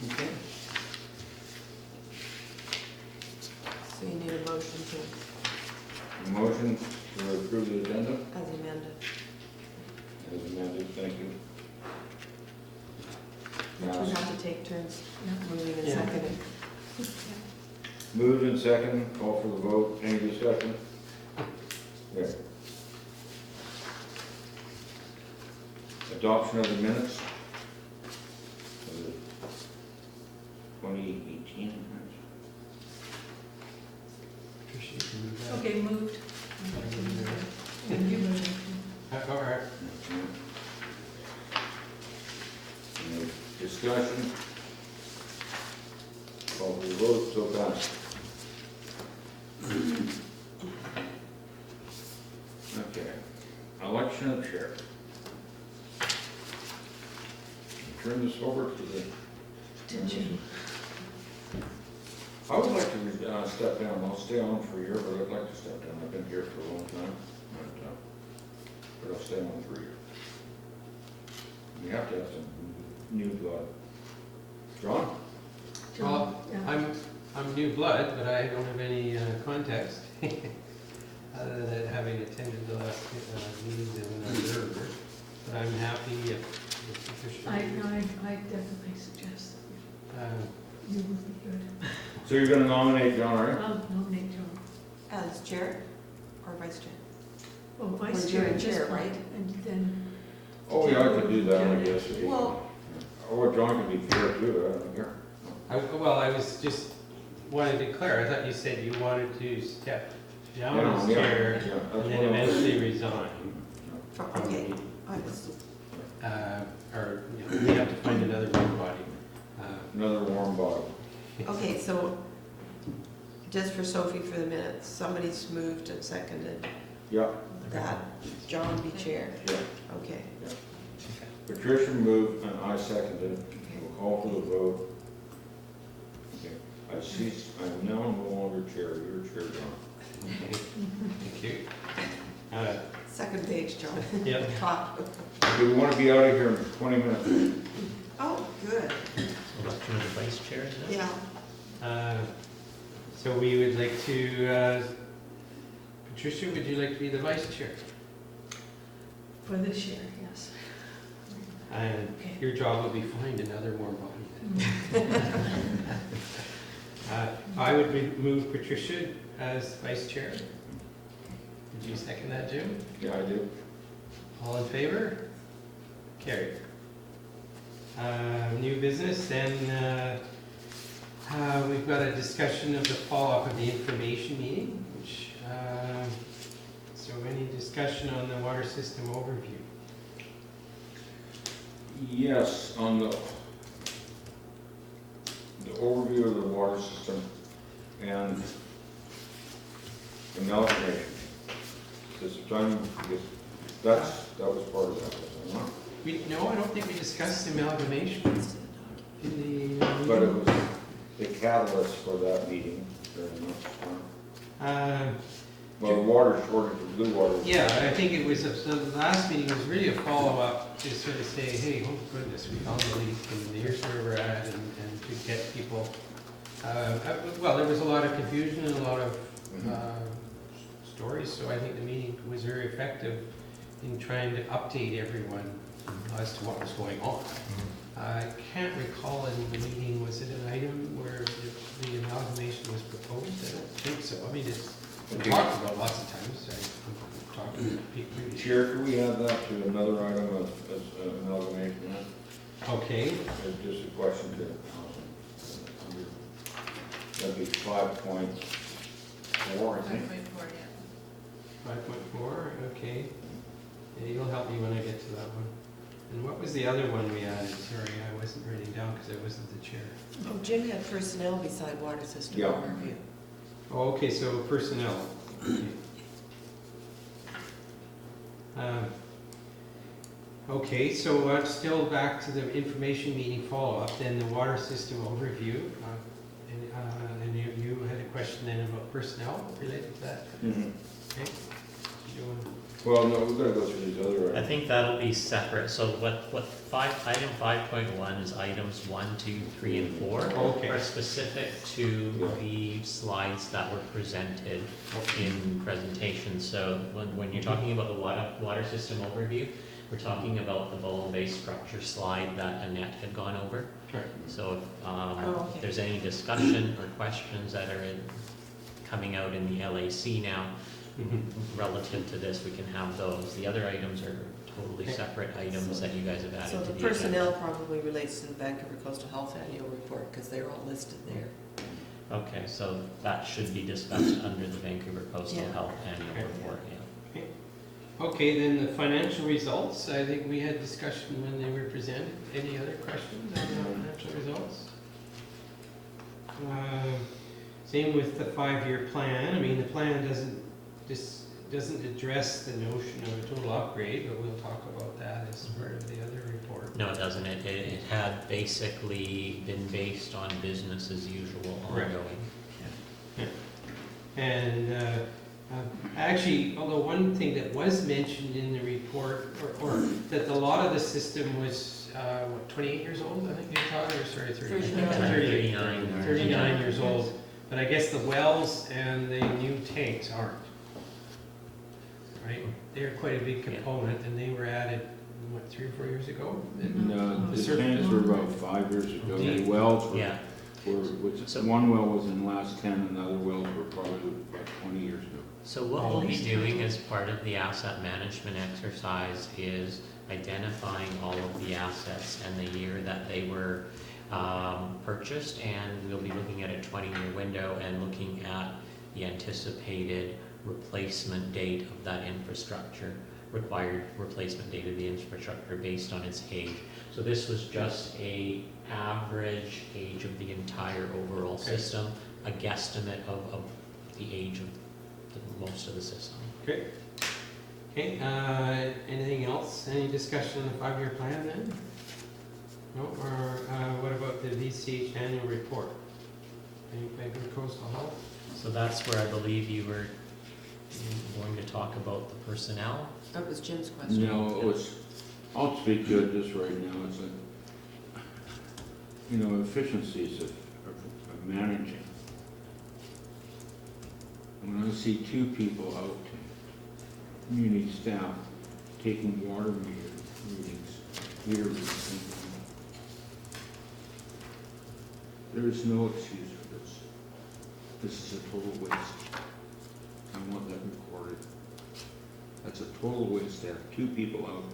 Okay. So you need a motion to, Motion to approve the agenda as amended. as amended, thank you. We have to take turns moving and Yeah. seconding. Moved and second, call for the vote, any discussion? Okay. Adoption of the minutes. Of the 2018. Tricia, you can move that. Okay, moved. And you moved. All right. Any discussion? Call for the vote, so passed. Okay, election of chair. Turn this over to the. Did you? I would like to step down. I'll stay on for a year, but I'd like to step down. I've been here for a long time, but I'll stay on for a year. We have to have some new blood. John? Well, Yeah. I'm new blood, but I don't have any context other than having attended the last meetings as an observer. But I'm happy if Patricia. I definitely suggest that you will be good. So you're gonna nominate John, are you? I'll nominate John. As chair or vice chair? Oh, vice Or chair you're at chair, this point, right? and then, Oh, yeah, I could do that, I guess. if you- Well- Or John can be chair too, I don't care. Well, I was just wanted to declare, I thought you said you wanted to step down as Yeah, chair yeah, that's and then what I was- eventually resign. Okay. I was- Or, you know, we have to find another warm body. Another warm bottle. Okay, so just for Sophie for the minutes, somebody's moved and seconded Yeah, that John be chair. yeah. Okay. Patricia moved and I seconded. We'll call for the vote. Okay. I'm now no longer chair. You're chair, John. Okay, thank you. Second page, John. Yep. Top. Okay, we want to be out of here in 20 minutes. Oh, good. Election of the vice chair, is it? Yeah. So we would like to, Patricia, would you like to be the vice chair? for this year, yes. And Okay. your job will be find another warm body. I would move Patricia as vice chair. Did you second that, Jim? Yeah, I do. All in favor? Carried. New business, then we've got a discussion of the follow-up of the information meeting, which, so any discussion on the water system overview? Yes, on the overview of the water system and amalgamation. This time, that was part of that, was it not? No, I don't think we discussed amalgamation in the But it meeting. was the catalyst for that meeting very much. Well, the water shortage, the blue water. Yeah, I think it was, the last meeting was really a follow-up to sort of say, hey, oh goodness, we found the leak and here's where we're at, and to get people, well, there was a lot of confusion and a lot of stories, so I think the meeting was very effective in trying to update everyone as to what was going on. I can't recall in the meeting, was it an item where the amalgamation was proposed? I don't think so. I mean, it's been talked about lots of times. I'm talking to people previously. Chair, can we add that to another item as amalgamation? Okay, Just a question to, that'd be 5.4, I think. 5.4, okay. Yeah, you'll help me when I get to that one. And what was the other one we added? Sorry, I wasn't writing down because I wasn't the chair. Oh, Jim had personnel beside water system Yeah. overview. Oh, okay, so personnel. Okay, so still back to the information meeting follow-up, then the water system overview. And you had a question then about personnel related to that? Mhm. Okay. Do you wanna- Well, no, we've gotta go through these other. I think that'll be separate, so item 5.1 is items 1, 2, 3, and 4 Okay. are specific to the slides that were presented in presentation. So when you're talking about the water system overview, we're talking about the Bowen-based structure slide that Annette had gone over. Right. So if okay. there's any discussion or questions that are coming out in the LAC now, relative to this, we can have those. The other items are totally separate items that you guys have added So to the the agenda. personnel probably relates to the Vancouver Coastal Health Annual Report, because they're all listed there. Okay, so that should be discussed under the Vancouver Coastal Yeah. Health Annual Okay. Report, yeah. Okay, then the financial results, I think we had discussion when they were presented. Any other questions on the financial results? Same with the 5-year plan. I mean, the plan doesn't address the notion of a total upgrade, but we'll talk about that as part of the other report. No, it doesn't. It had basically been based on business as usual Right. ongoing. And actually, although one thing that was mentioned in the report, or that a lot of the system was, 28 years old, I think they thought, or sorry, 39 years old. But I guess the wells and the new tanks aren't. Right? They're quite a big component, and they were added, what, 3 or 4 years ago? No, The the surface- tanks were about 5 years ago. The Deep. wells were, Yeah, So- one well was in the last 10, and the other wells were probably about 20 years ago. so what we'll be doing as part of the asset management exercise is identifying all of the assets and the year that they were purchased, and we'll be looking at a 20-year window and looking at the anticipated replacement date of that infrastructure, required replacement date of the infrastructure based on its age. So this was just a average age of the entire overall Okay. system, a guesstimate of the age of most of the system. Okay. Okay, anything else? Any discussion on the 5-year plan then? No, or what about the VCH annual report? Any Vancouver Coastal Health? So that's where I believe you were going to talk about the personnel. That was Jim's question. No, it was, I'll speak to it just right now. It's like, efficiencies of managing. When I see 2 people out, community staff, taking water meter readings, there is no excuse for this. This is a total waste. I want that recorded. That's a total waste to have 2 people out.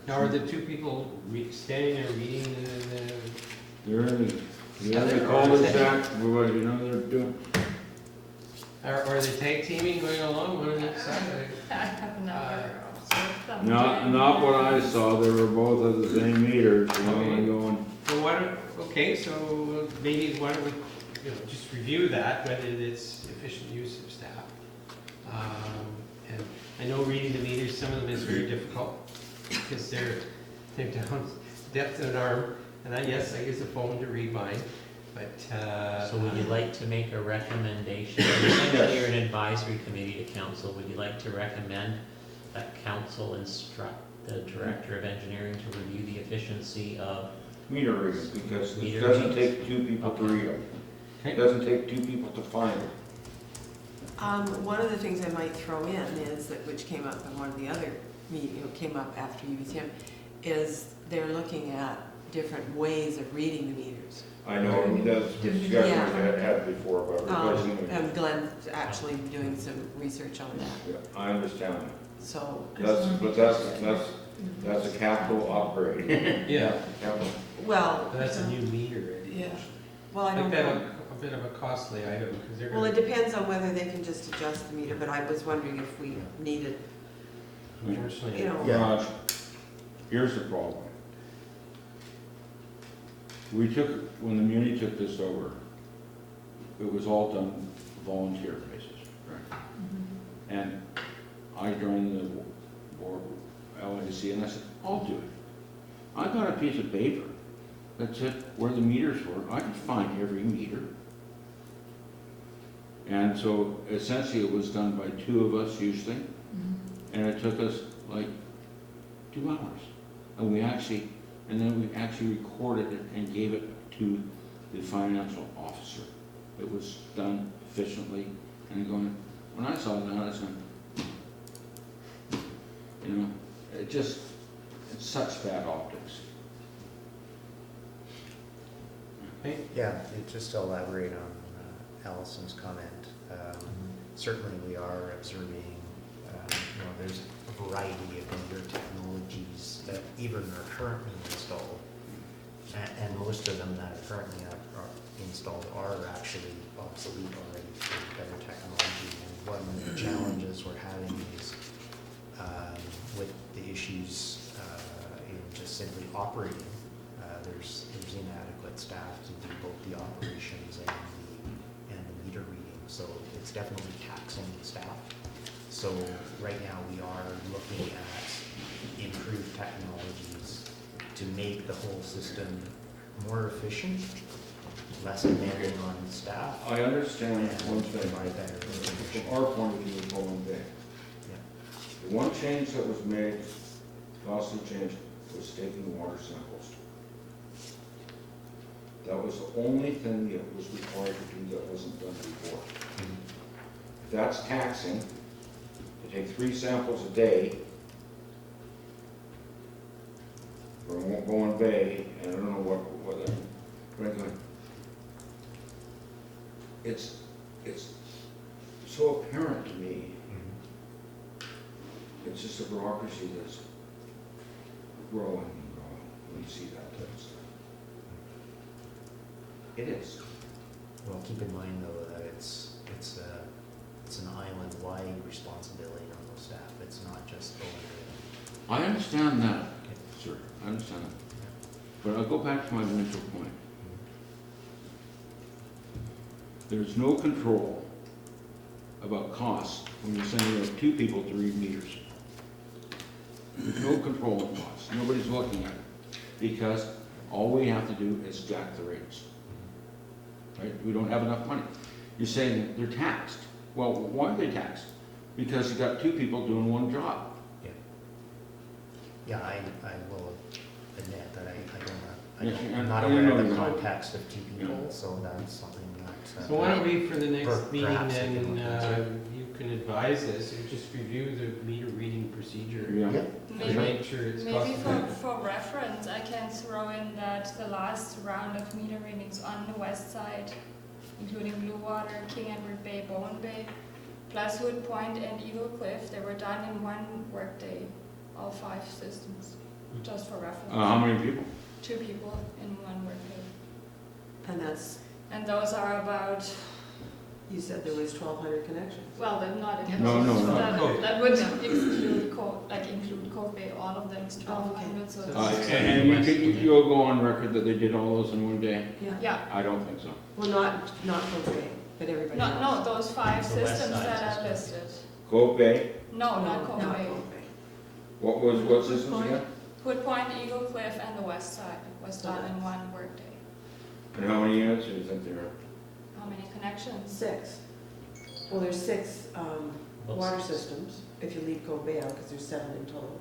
Now, are the 2 people staying or reading the They're in the Other- cul-de-sac, they're doing, are they tag teaming going along, one on each side? I have another officer. not what I saw, they were both at the same meters, and going, Well, okay, so maybe why don't we, just review that, whether it's efficient use of staff. And I know reading the meters, some of them is very difficult, because they're down depth of an arm, and I use a phone to read mine, but. So would you like to make a recommendation? You're sending here an advisory committee to council. Would you like to recommend that council instruct the director of engineering to review the efficiency of? meter readings, because it Meter doesn't readings. take 2 people to read them. Okay. It doesn't take 2 people to find them. One of the things I might throw in is that, which came up in one of the other came up after you with him, is they're looking at different ways of reading the meters. I know, that's the discussion I had before about replacing them. And Glenn's actually doing some research on that, Yeah, I understand. so. That's a capital upgrade. Yeah, Capital. Well, that's a new meter. yeah, well, I I don't think know. that a bit of a costly item, because they're Well, it gonna, depends on whether they can just adjust the meter, but I was wondering if we needed, unfortunately. Josh, here's the problem. When the Muni took this over, it was all done volunteer basis, right? And I joined the board, LAC, and I said, I'll do it. I got a piece of paper that said where the meters were. I could find every meter. And so essentially it was done by two of us usually, and it took us like 2 hours. And then we actually recorded it and gave it to the financial officer. It was done efficiently, and when I saw that, I was going, you know, it's such bad optics. Hey, Yeah, just to elaborate on Allison's comment, certainly we are observing, there's a variety of vendor technologies that even are currently installed, and most of them that are currently are installed are actually obsolete already for better technology. And one of the challenges we're having is with the issues in just simply operating. There's inadequate staff to do both the operations and the meter reading, so it's definitely taxing the staff. So right now we are looking at improved technologies to make the whole system more efficient, less demanding on staff. I understand and one thing. provide better information. From our point of view, is Bowen Bay. Yeah. The one change that was made, costly change, was taking the water samples. That was the only thing that was required to do that wasn't done before. If that's taxing, to take 3 samples a day from Bowen Bay, and I don't know what that, frankly, it's so apparent to me. It's just a bureaucracy that's growing and growing when you see that type of stuff. It is. Well, keep in mind though that it's an island-wide responsibility on those staff. It's not just Bowen. I understand that, sir. I understand that. But I'll go back to my initial point. There's no control about costs when you're sending out 2 people to read meters. There's no control of costs. Nobody's looking at it because all we have to do is jack the rates. Right? We don't have enough money. You're saying they're taxed. Well, why are they taxed? Because you got 2 people doing one job. Yeah, I will admit that Yeah, I'm not I aware know of the you're not. context of 2 people, so that's something that. so why don't we, for the next meeting, Perhaps I can then, look into. you can advise us, and just review the meter reading procedure. Yeah. And Maybe, make sure it's cost maybe effective. for reference, I can throw in that the last round of meter readings on the west side, including Blue Water, King Edward Bay, Bowen Bay, plus Hood Point and Eagle Cliff, they were done in one workday, all 5 systems, just for reference. How many people? 2 people in one workday. And that's, And those are about, you said there was 1,200 connections. well, they're not in No, no, no. that would include Cove Bay, all of them is 1,200, so Oh, it's- okay. And you'll go on record that they did all those in one day? Yeah. yeah. I don't think so. Well, not Coach, but everybody No, else. no, those 5 The west systems side that are system. listed. Cove Bay, No, not Cove Not Bay. Cove Bay. what systems again? Hood Point, Eagle Cliff, and the west side was done in one workday. And how many units do you think there are? How many connections? 6. Well, there's 6 Well, water systems, if you leave Cove Bay out, because there's 7 in total.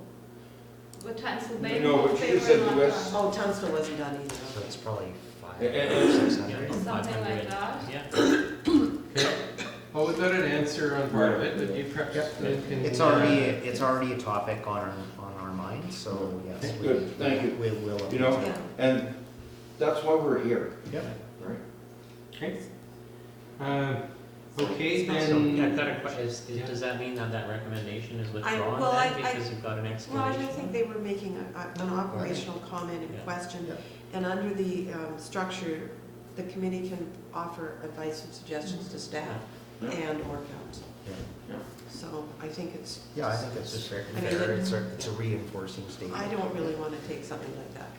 With Tunstall Bay, No, but Cove you Bay said were the not west- done. Oh, Tunstall wasn't done either. So it's probably 500 And- or and- 600. Something like that. Yeah. Okay. Well, we've got an answer on part of it, but you perhaps can. It's already a topic on our minds, so yes. we- Good, thank you. We will. You know, Yeah. and that's why we're here, Yep. right? Okay. Okay, So, then. yeah, I've got a question, does that mean that recommendation is withdrawn well, then, I- because you've got an Well, I excavation? think they were making an operational comment and Yeah. question, Yeah. and under the structure, the committee can offer advice and suggestions to staff Yeah. and/or council. Yeah. So I think it's. Yeah, I think it's just fair. I mean, It's a reinforcing statement. I don't really want to take something like that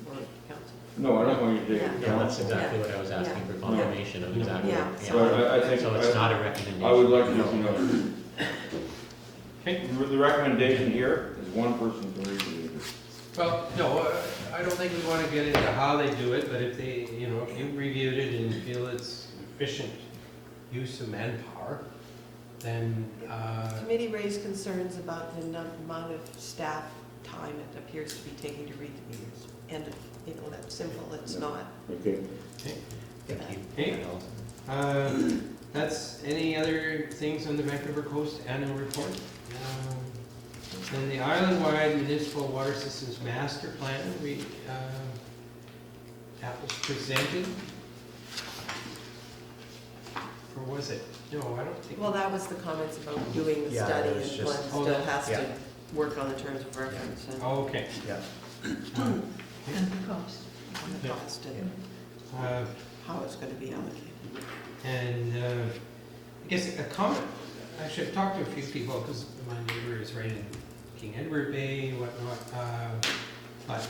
for council. No, I don't want you to take Yeah. it Yeah, down. that's exactly what I was asking Yeah. for confirmation of exactly. Yeah. But I think. So it's not a recommendation? I would like to, you know, Okay. the recommendation here is one person to read the meter. Well, no, I don't think we want to get into how they do it, but if they, if you reviewed it and feel it's efficient use of manpower, then, Committee raised concerns about the amount of staff time it appears to be taking to read the meters. And, you know, that's simple, it's not. Okay. Thank you. Okay. That's, any other things on the Vancouver Coast annual report? Then the island-wide municipal water systems master plan, that was presented. Or was it? No, I don't think. Well, that was the comments about doing the Yeah, study, it was and just- Glenn Oh, still that- has yeah. to work on the terms of reference and Oh, okay. Yeah. And the cost. on the Yeah. cost and how it's gonna be allocated. And I guess a comment, actually I've talked to a few people, because my neighbor is right in King Edward Bay, whatnot, but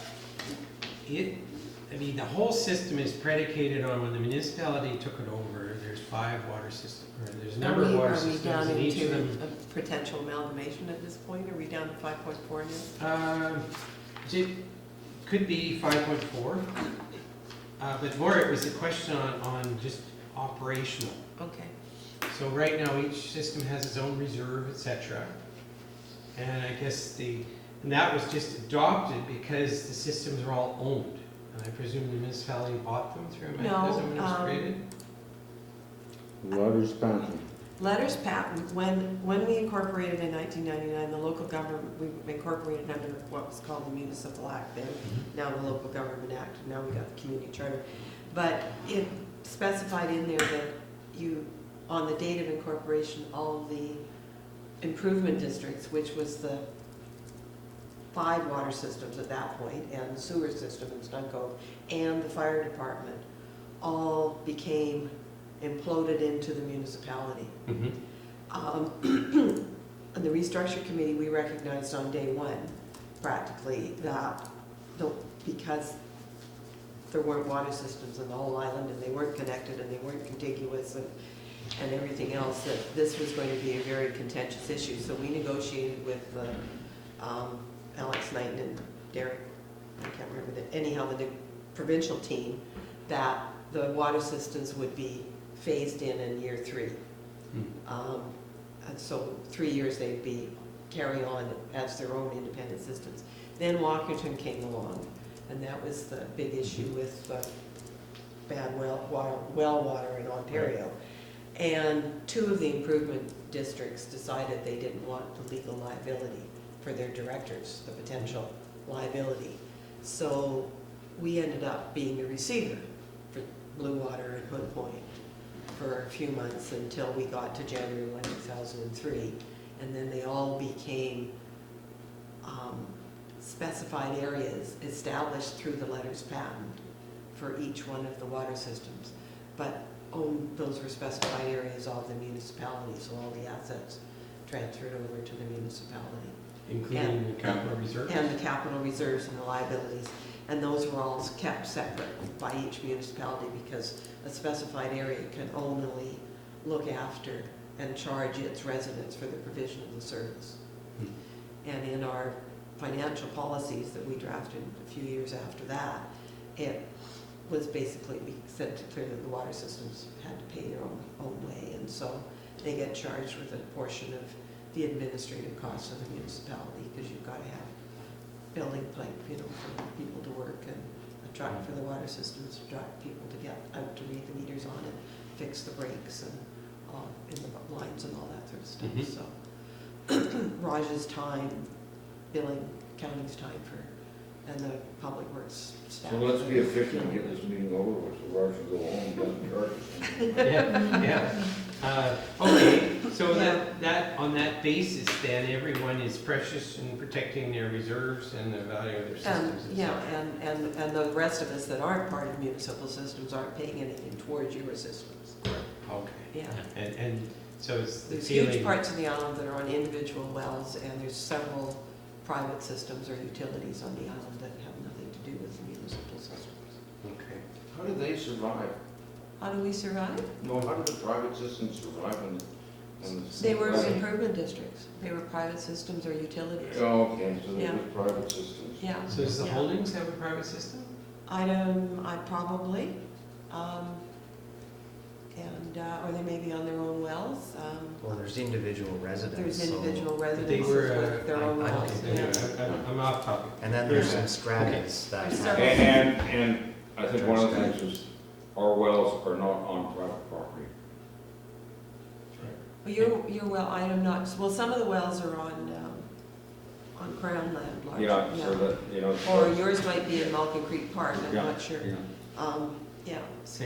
I mean, the whole system is predicated on when the municipality took it over, there's 5 water systems, or there's a number of water Are we systems, down and each of into them. a potential amalgamation at this point? Are we down to 5.4 now? It could be 5.4, but more it was a question on just operational. Okay. So right now, each system has its own reserve, etc. And I guess and that was just adopted because the systems are all owned. And I presume the municipality bought them through a mechanism when it was created? Letters patent. Letters patent, when we incorporated in 1999, the local government, we incorporated under what was called the Municipal Act then, now the Local Government Act, and now we got the Community Charter. But it specified in there that on the date of incorporation, all the improvement districts, which was the 5 water systems at that point, and the sewer system in Stunco, and the fire department, all became imploded into the municipality. Mm-hmm. And the restructure committee, we recognized on day one, practically, that because there weren't water systems in the whole island, and they weren't connected, and they weren't contiguous, and everything else, that this was going to be a very contentious issue. So we negotiated with Alex Knighton and Derek, I can't remember, anyhow, the provincial team, that the water systems would be phased in year 3. And so 3 years they'd be carry on as their own independent systems. Then Walkerton came along, and that was the big issue with bad well water in Ontario. And 2 of the improvement districts decided they didn't want the legal liability for their directors, the potential liability. So we ended up being the receiver for Blue Water and Hood Point for a few months until we got to January 1, 2003. And then they all became specified areas established through the letters patent for each one of the water systems. But those were specified areas of the municipality, so all the assets transferred over to the municipality. Including the capital reserve? And the capital reserves and the liabilities. And those were all kept separate by each municipality because a specified area can only look after and charge its residents for the provision of the service. And in our financial policies that we drafted a few years after that, it was basically, we said it clear that the water systems had to pay their own way. And so they get charged with a portion of the administrative costs of the municipality because you've got to have building pipe, for people to work, and a truck for the water systems to drive people to get out to read the meters on and fix the breaks and in the lines and all that sort of stuff. So Raj's time, billing, accounting's time and the public works staff. So let's be efficient and get this meeting over with, so Roger can go home and doesn't charge us. Yeah. Okay, so that on that basis, then everyone is precious in protecting their reserves and the value of their systems. Yeah, and the rest of us that aren't part of municipal systems aren't paying anything towards your systems. Okay. Yeah. And so it's the There's feeling. huge parts of the island that are on individual wells, and there's several private systems or utilities on the island that have nothing to do with the municipal systems. Okay. How do they survive? How do we survive? No, how do the private systems survive when the They were improvement districts. They were private systems or utilities. Oh, okay, so they're Yeah. just private systems. Yeah. So does the Yeah. holdings have a private system? I probably. and, or they may be on their own wells. Well, there's individual residents. There's so- individual They residences were, with their own I don't wells. think Yeah. Anyway, I'm off topic. And then there's some stratas that There's have. several. And I think one of the things is, our wells are not on private property. Well, your well, I am not, well, some of the wells are on Crown land, largely. Yeah, so that, you know. Or yours might be in Malkin Creek Park, I'm Yeah, not sure. yeah. Yeah, so,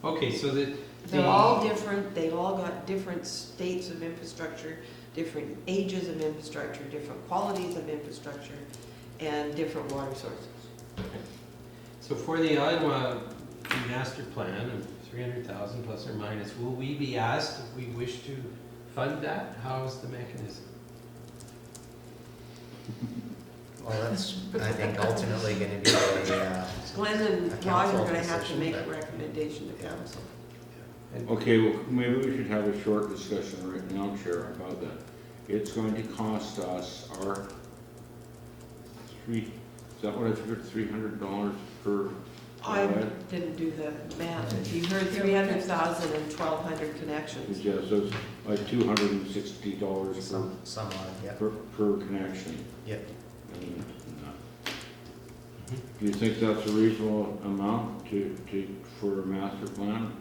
Okay, so they're all different, they've all got different states of infrastructure, different ages of infrastructure, different qualities of infrastructure, and different water sources. So for the Iowa master plan of 300,000 plus or minus, will we be asked if we wish to fund that? How is the mechanism? Well, that's, I think, ultimately gonna be a, Glenn and A Roger council are gonna have to decision, make a but- recommendation to yeah. council. Okay, well, maybe we should have a short discussion right now, Chair, about that. It's going to cost us is that what I figured, $300 per? I didn't do the math, but you heard 300,000 and 1,200 connections. Yeah, so it's like $260 somewhat, yeah. per connection. Yep. And, do you think that's a reasonable amount for a master plan?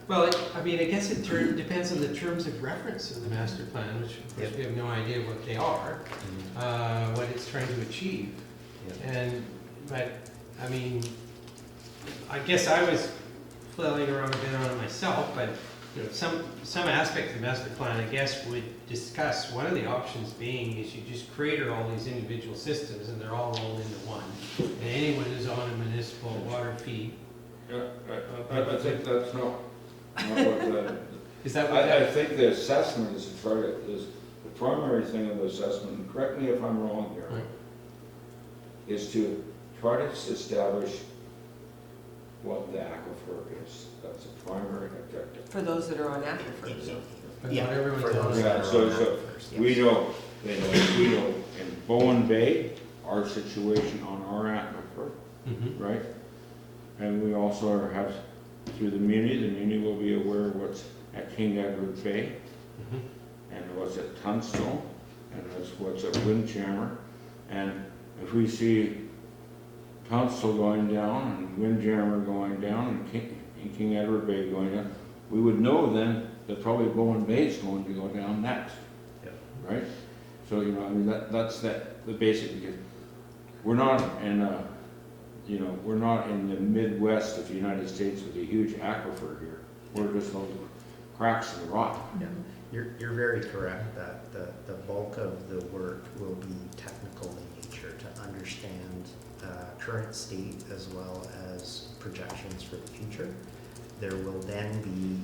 Well, I mean, I guess it depends on the terms of reference of the master plan, which of course Yep. we have no idea what they are, what it's trying to achieve. Yep. But, I mean, I guess I was flailing around a bit on it myself, but, you know, some aspect of the master plan, I guess, would discuss, one of the options being is you just crater all these individual systems and they're all rolled into one. And anyone who's on a municipal water fee, Yeah, I think that's not what the, is that what I that? think the assessment is the primary thing of the assessment, and correct me if I'm wrong here, Right. is to try to establish what the aquifer is. That's the primary objective. For those that are on aquifers. But Yeah, not everyone's for on those it. that Yeah, are so- on so that first, yes. We know in Bowen Bay, our situation on our aquifer, Mhm. right? And we also have, through the Muni will be aware of what's at King Edward Bay, Mhm. and what's at Tunstall, and what's at Windjammer. And if we see Tunstall going down and Windjammer going down and King Edward Bay going down, we would know then that probably Bowen Bay is going to go down next. Yep. Right? So, you know, I mean, that's the basic, because we're not in we're not in the Midwest of the United States with a huge aquifer here. We're just those cracks in the rock. Yeah. You're very correct that the bulk of the work will be technical in nature to understand current state as well as projections for the future. There will then be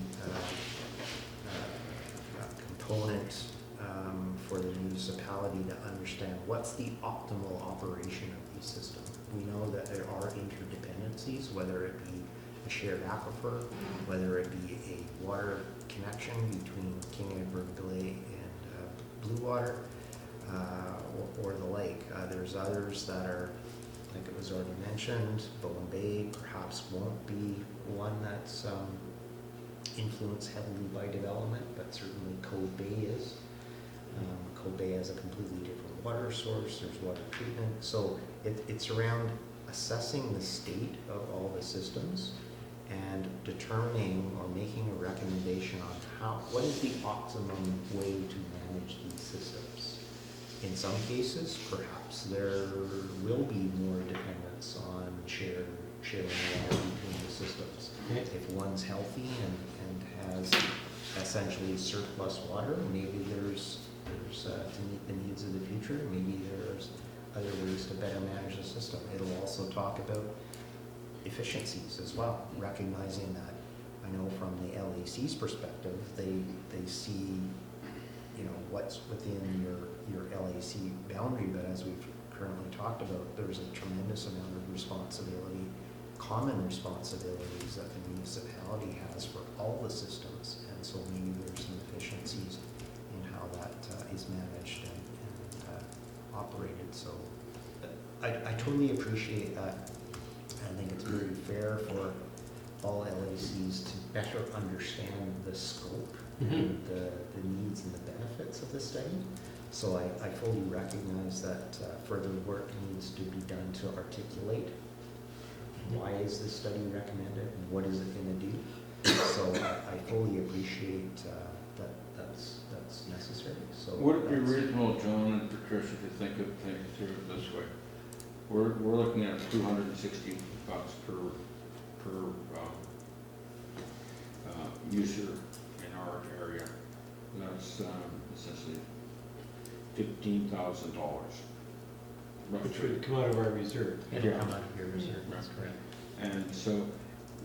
a component for the municipality to understand what's the optimal operation of these systems. We know that there are interdependencies, whether it be a shared aquifer, whether it be a water connection between King Edward Bay and Blue Water, or the lake. There's others that are, like it was already mentioned, Bowen Bay perhaps won't be one that's influenced heavily by development, but certainly Cove Bay is. Cove Bay has a completely different water source, there's water treatment, so it's around assessing the state of all the systems and determining or making a recommendation on what is the optimum way to manage these systems. In some cases, perhaps there will be more dependence on sharing water between the systems. If one's healthy and has essentially surplus water, maybe there's to meet the needs of the future, maybe there's other ways to better manage the system. It'll also talk about efficiencies as well, recognizing that, I know from the LAC's perspective, they see, you know, what's within your LAC boundary, but as we've currently talked about, there's a tremendous amount of responsibility, common responsibilities that the municipality has for all the systems, and so maybe there's some efficiencies in how that is managed and operated. So I totally appreciate that. I think it's very fair for all LACs to better understand the scope Mhm. and the needs and the benefits of the study. So I fully recognize that further work needs to be done to articulate why is this study recommended and what is it going to do. So I fully appreciate that that's necessary. So Would it be that's- reasonable, John and Patricia, to think through it this way? We're looking at $260 per user in our area. That's essentially $15,000. Which would come out of our reserve. It'll come out of your reserve, that's correct. And so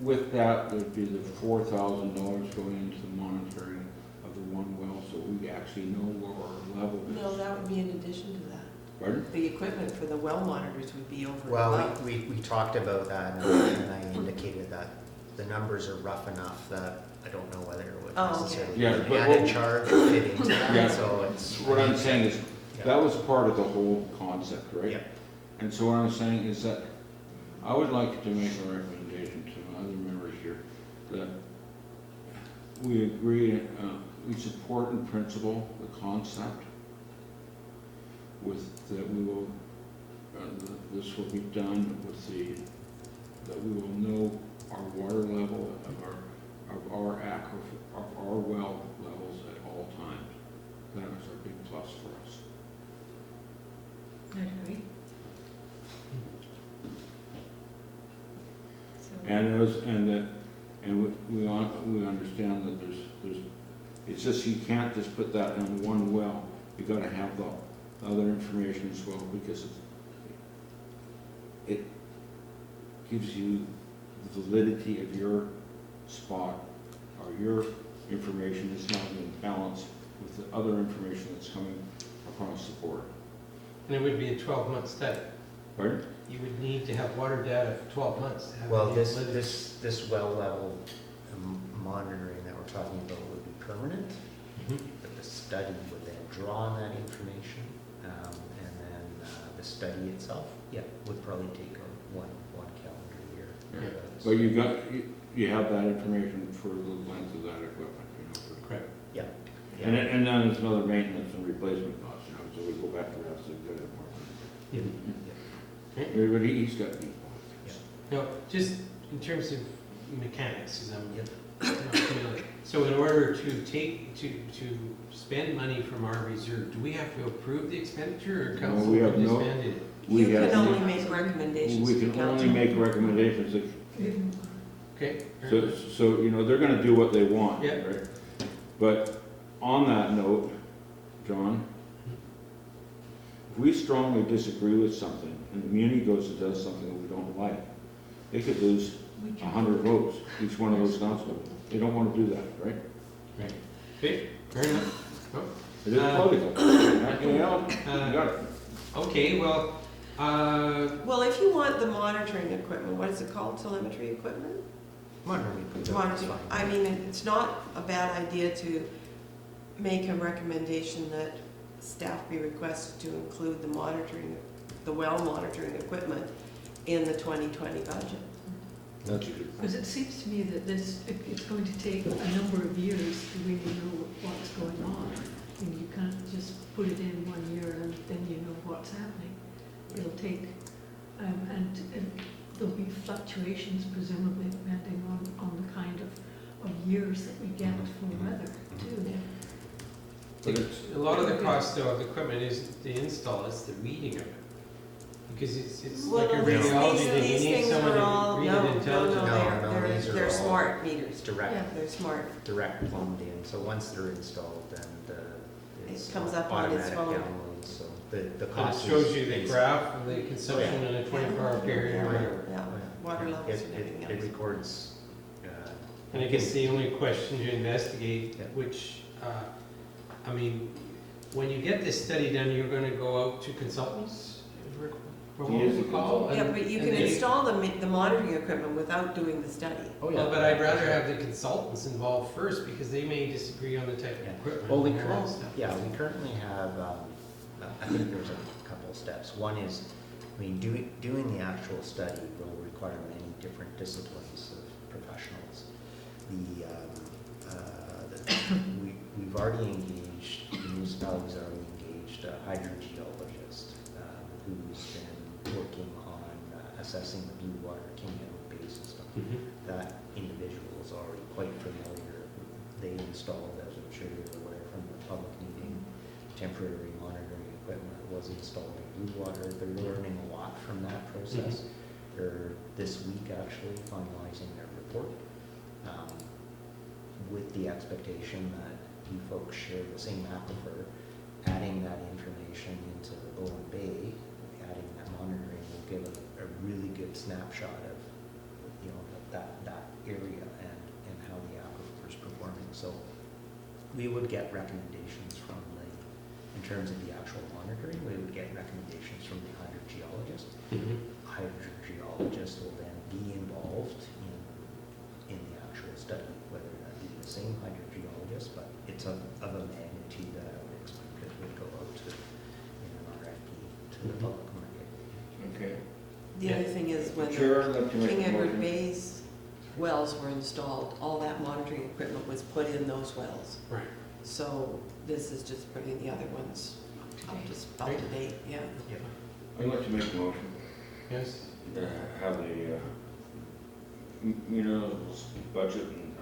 with that, there'd be the $4,000 going into the monitoring of the one well, so we actually know where our level is. No, that would be in addition to that. Pardon? The equipment for the well monitors would be over and Well, above. we talked about that and I indicated that the numbers are rough enough that I don't know whether it would Oh, okay. necessarily Yeah, be but an what- added charge or fit into Yeah. that, so it's. What I'm saying is, Yeah. that was part of the whole concept, right? Yeah. And so what I'm saying is that I would like to make a recommendation to other members here that we agree, we support in principle the concept with that we will, this will be done with that we will know our water level of our aquifer, of our well levels at all times. That is a big plus for us. I agree. We understand that there's, it's just, you can't just put that in one well. You gotta have the other information as well, because it gives you the validity of your spot, or your information is not in balance with the other information that's coming across the board. And it would be a 12-month study. Pardon? You would need to have water data for 12 months to have. Well, any validity. this well level monitoring that we're talking about would be permanent, Mhm. but the study would then draw on that information, and then the study itself, yeah, would probably take one calendar year. Yeah. But you have that information for the length of that equipment, you know. for- Correct. Yeah. And then there's another maintenance and replacement costs, you know, so we go back to that, so we gotta have more money. Everybody, he's got people. No, just in terms of mechanics, because I'm Yep. not familiar. So in order to spend money from our reserve, do we have to approve the expenditure, or No, council we have can just no- mandate it? We You have can no- only make recommendations We to can only council. make recommendations, Okay? fair so, enough. so, you know, they're gonna do what they want, Yeah. right? But on that note, John, if we strongly disagree with something, and the muni goes and does something that we don't like, they could lose We can 100 votes, each one of those councilmen. They don't wanna do that, right? Right. Okay, fair enough. Oh, It is Uh, political. You know, you got it. Okay, well, Well, if you want the monitoring equipment, what is it called, telemetry equipment? Monitoring equipment, that's Monitoring, fine. I mean, it's not a bad idea to make a recommendation that staff be requested to include the well monitoring equipment in the 2020 budget. That's a good point. Because it seems to me that it's going to take a number of years to really know what's going on. And you can't just put it in 1 year and then you know what's happening. It'll take, and there'll be fluctuations presumably depending on the kind of years that we get for weather too. But it's, a lot of the cost though of the equipment isn't the install, it's the reading of it. Because it's Well, like a no, these radiology thing, you things need someone are all, to read no, it no, intelligently. No, these are they're all- smart It's meters. direct, They're smart. direct plumbed in, so once they're installed, then it's comes up on its automatic phone. download, so the And it cost is. shows you the is- graph of the consumption in a 24-hour period or whatever. Yeah, water levels and everything It else. records. And I guess the only question to investigate, Yeah. which, I mean, when you get this study done, you're gonna go out to consultants, from what He is we a call? Yeah, but you and can they- install the monitoring equipment without doing the study. Oh, Well, but I'd rather have the consultants involved first, because they may disagree on the type Yeah. of equipment. Well, we and all that currently, stuff. yeah, we currently have, I think there's a couple of steps. One is, I mean, doing the actual study will require many different disciplines of professionals. We've already engaged, the municipality's already engaged a hydrogeologist who's been working on assessing the Blue Water King Edward Bay system. That individual is already quite familiar. They installed, as I'm sure you're aware from the public meeting, temporary monitoring equipment was installed in Blue Water. They're learning a lot from that process. They're this week actually finalizing their report with the expectation that you folks share the same aquifer. Adding that information into the Bowen Bay, adding that monitoring will give a really good snapshot of, you know, that area and how the aquifer is performing. So we would get recommendations from in terms of the actual monitoring, we would get recommendations from the hydrogeologist. Hydrogeologist will then be involved in the actual study, whether that be the same hydrogeologist, but it's of a magnitude that I would expect it would go out to in an RFP to the public market. Okay. The other thing is when Chair, I'd like to make King a Edward motion. Bay's wells were installed, all that monitoring equipment was put in those wells. Right. So this is just putting the other ones up to date, yeah. I'd like to make a motion. Yes? Have the municipal budget and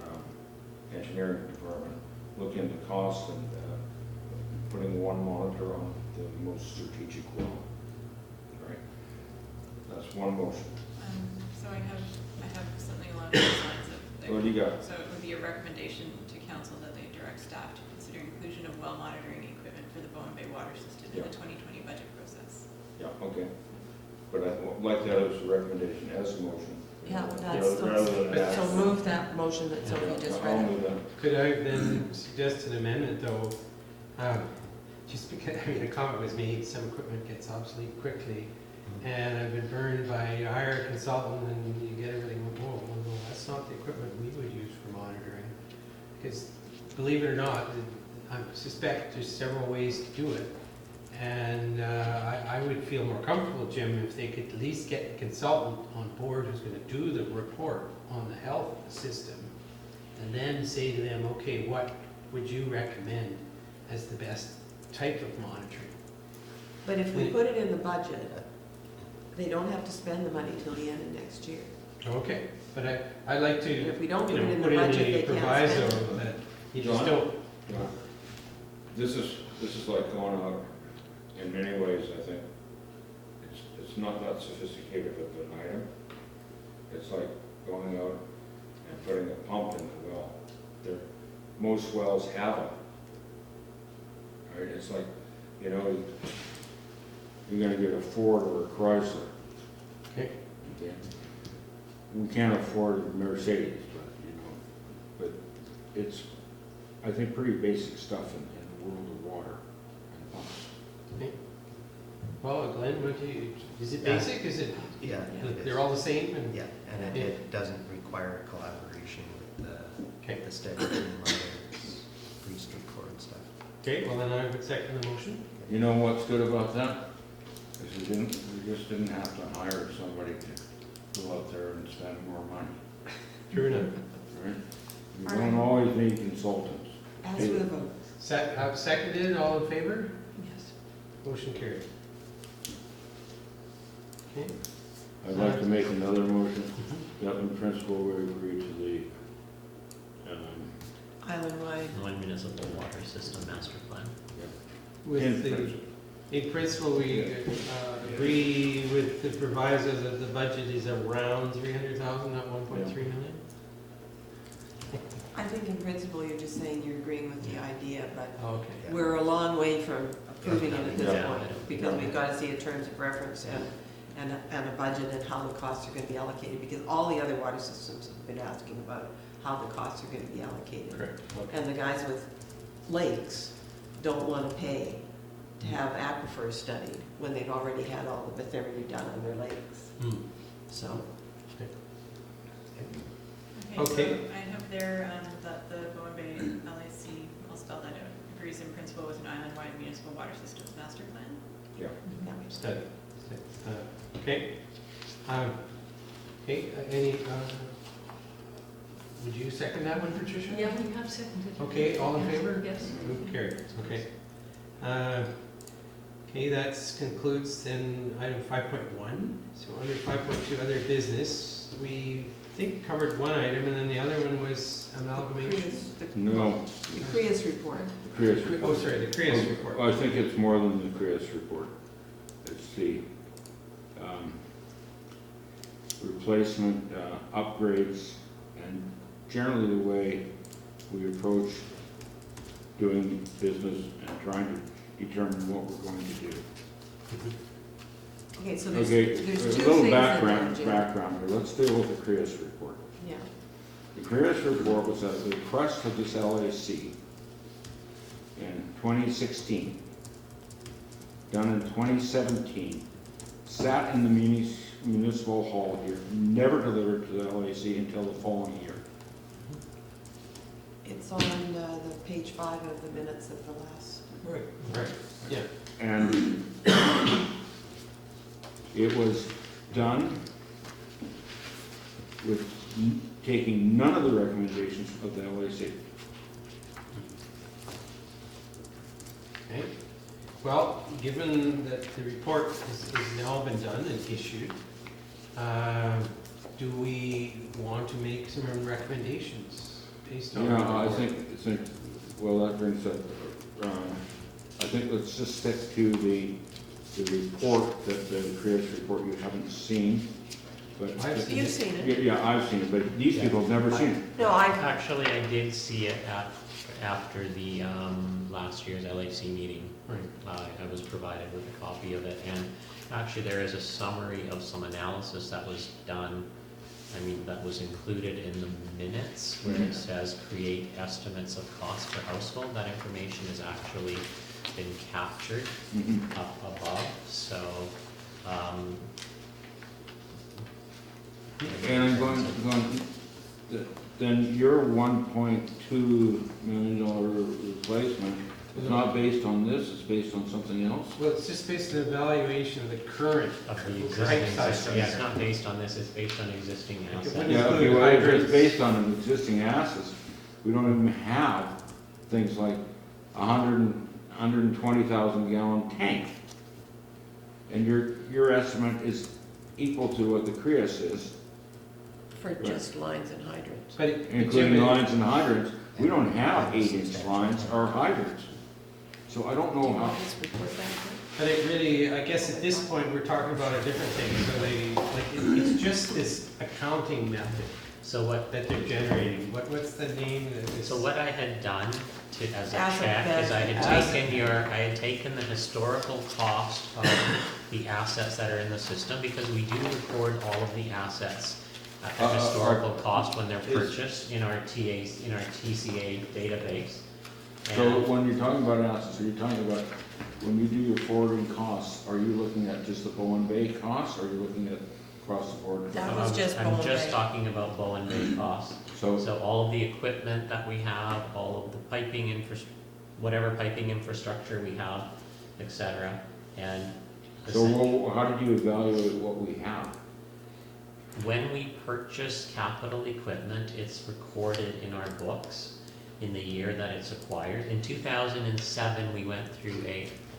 engineering department look into cost and putting one monitor on the most strategic well. Right. That's one motion. So I have something along those lines of. What do you got? So it would be a recommendation to council that they direct staff to consider inclusion of well monitoring equipment for the Bowen Bay water system in Yeah. the 2020 budget process. Yeah, okay. But I'd like that as a recommendation, as a motion. Yeah, Rather than so move that motion that Sophie just I'll read. move that. Could I then suggest an amendment, though? Just because, I mean, a comment was made, some equipment gets obsolete quickly, and I've been burned by, you hire a consultant and you get everything, whoa, no, that's not the equipment we would use for monitoring. Because, believe it or not, I suspect there's several ways to do it. And I would feel more comfortable, Jim, if they could at least get a consultant on board who's going to do the report on the health of the system, and then say to them, okay, what would you recommend as the best type of monitoring? But if we put it in the budget, they don't have to spend the money till the end of next year. Okay, but I'd like to, And if we don't you put it know, in the put in budget, a they can't proviso spend it. that you just John? don't. Yeah. This is like going out, in many ways, I think, it's not that sophisticated of an item. It's like going out and putting a pump in the well. Most wells have it. Right, it's like, you know, you're gonna get a Ford or a Chrysler. Okay. Okay. We can't afford a Mercedes, but it's, I think, pretty basic stuff in the world of water and pumps. Okay. Well, Glenn, is it Yeah. basic? Is it, Yeah, it is. they're all the same? And Yeah, and it doesn't require collaboration with Okay. the study team, whether it's pretty straightforward stuff. Okay, well then I would second the motion. You know what's good about that? Is we just didn't have to hire somebody to go out there and spend more money, True enough. right? You don't always need consultants. Ask for the vote. Seconded, all in favor? Yes. Motion carried. Okay. I'd like to make another motion that in principle we agree to Island-wide. One municipal water system master plan. With the, principle. in principle, we agree with the proviso that the budget is around 300,000, not 1.3 million? I think in principle, you're just saying you're agreeing with the idea, but Okay. Yeah. we're a long way from approving it at this Yeah. point, because we've got to see a terms of reference and a budget and how the costs are going to be allocated, because all the other water systems have been asking about how the costs are going to be allocated. Correct. Okay. And the guys with lakes don't want to pay to have aquifers studied when they've already had all the bathymetry done on their lakes. So, Okay. So I have there that the Bowen Bay LAC, I'll spell that out, agrees in principle with an island-wide municipal water systems master plan. Yeah. yeah. Study. Okay. Okay, any, Would you second that one, Patricia? Yeah, you have seconded. Okay, all in favor? Yes. Move carried, okay. Okay, that concludes then item 5.1. So under 5.2, other business, we think covered one item, and then the other one was amalgamation. No, The Creus Report. Creus Report. Oh, sorry, the Creus Report. I think it's more than the Creus Report. It's the replacement, upgrades, and generally the way we approach doing business and trying to determine what we're going to do. Okay, so there's Okay, two a things little in there, background Jim. here. Let's deal with the Creus Report. Yeah. The Creus Report was at the request of this LAC in 2016, done in 2017, sat in the municipal hall here, never delivered to the LAC until the following year. It's on the page 5 of the minutes of the last. Right, right, yeah. And it was done with taking none of the recommendations of the LAC. Okay. Well, given that the report has now been done and issued, do we want to make some recommendations based on? Yeah, I think, well, that brings up, I think let's just stick to the report, that the Creus Report you haven't seen, but. I've seen You've it. seen it. Yeah, I've seen it, but these people have never seen it. No, I, Actually, I did see it after the last year's LAC meeting. Right. I was provided with a copy of it, and actually there is a summary of some analysis that was done, that was included in the minutes, where it says create estimates of cost per household. That information has actually been captured Mhm. up above, so. And I'm going, then your $1.2 million replacement is not based on this, it's based on something else? Well, it's just based on the evaluation of the current Of the right existing size system, yeah, it's sensor. not based on this, it's based on existing Like it assets. wouldn't- Yeah, okay, include well, if hydrants. it's based on an existing assets, we don't even have things like 120,000 gallon tank. And your estimate is equal to what the Creus is, for just lines and hydrants. But it, including Jim, lines and hydrants. We don't have 8-inch lines or hydrants. So I don't Do you know how, want this report back? but it really, I guess at this point, we're talking about a different thing. So it's just this accounting method So what, that they're generating. What's the name of this? so what I had done as a Asset check is I management. had taken the historical cost of the assets that are in the system, because we do record all of the assets at the historical cost when they're purchased in our TCA database. so And when you're talking about assets, are you talking about, when you do your forwarding costs, are you looking at just the Bowen Bay costs, or are you looking at across the board? That was just I'm Bowen just Bay. talking about Bowen Bay costs. So, So all of the equipment that we have, all of the piping whatever piping infrastructure we have, et cetera, and how did you evaluate what we have? when we purchase capital equipment, it's recorded in our books in the year that it's acquired. In 2007, we went through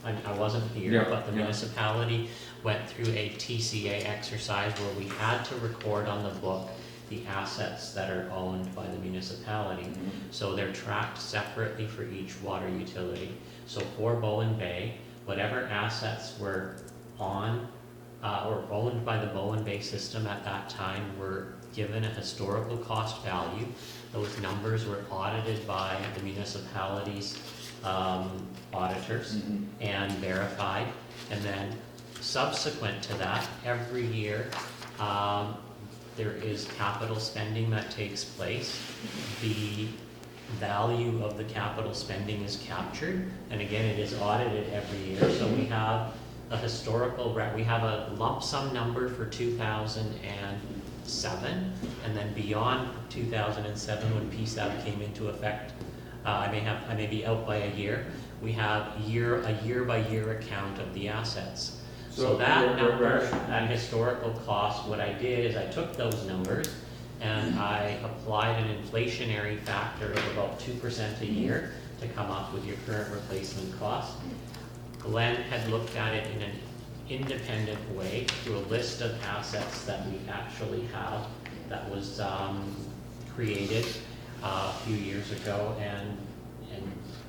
I wasn't here, Yeah, but the yeah. municipality went through a TCA exercise where we had to record on the book the assets that are owned by the municipality. So they're tracked separately for each water utility. So for Bowen Bay, whatever assets were on or owned by the Bowen Bay system at that time were given a historical cost value. Those numbers were audited by the municipality's auditors and verified. And then subsequent to that, every year, there is capital spending that takes place. The value of the capital spending is captured, and again, it is audited every year. So we have a historical, we have a lump sum number for 2007, and then beyond 2007, when PSAP came into effect, I may be out by a year. We have a year by year account of the assets. So that number, that historical cost, what I did is I took those numbers and I applied an inflationary factor of about 2% a year to come up with your current replacement cost. Glenn had looked at it in an independent way through a list of assets that we actually have that was created a few years ago, and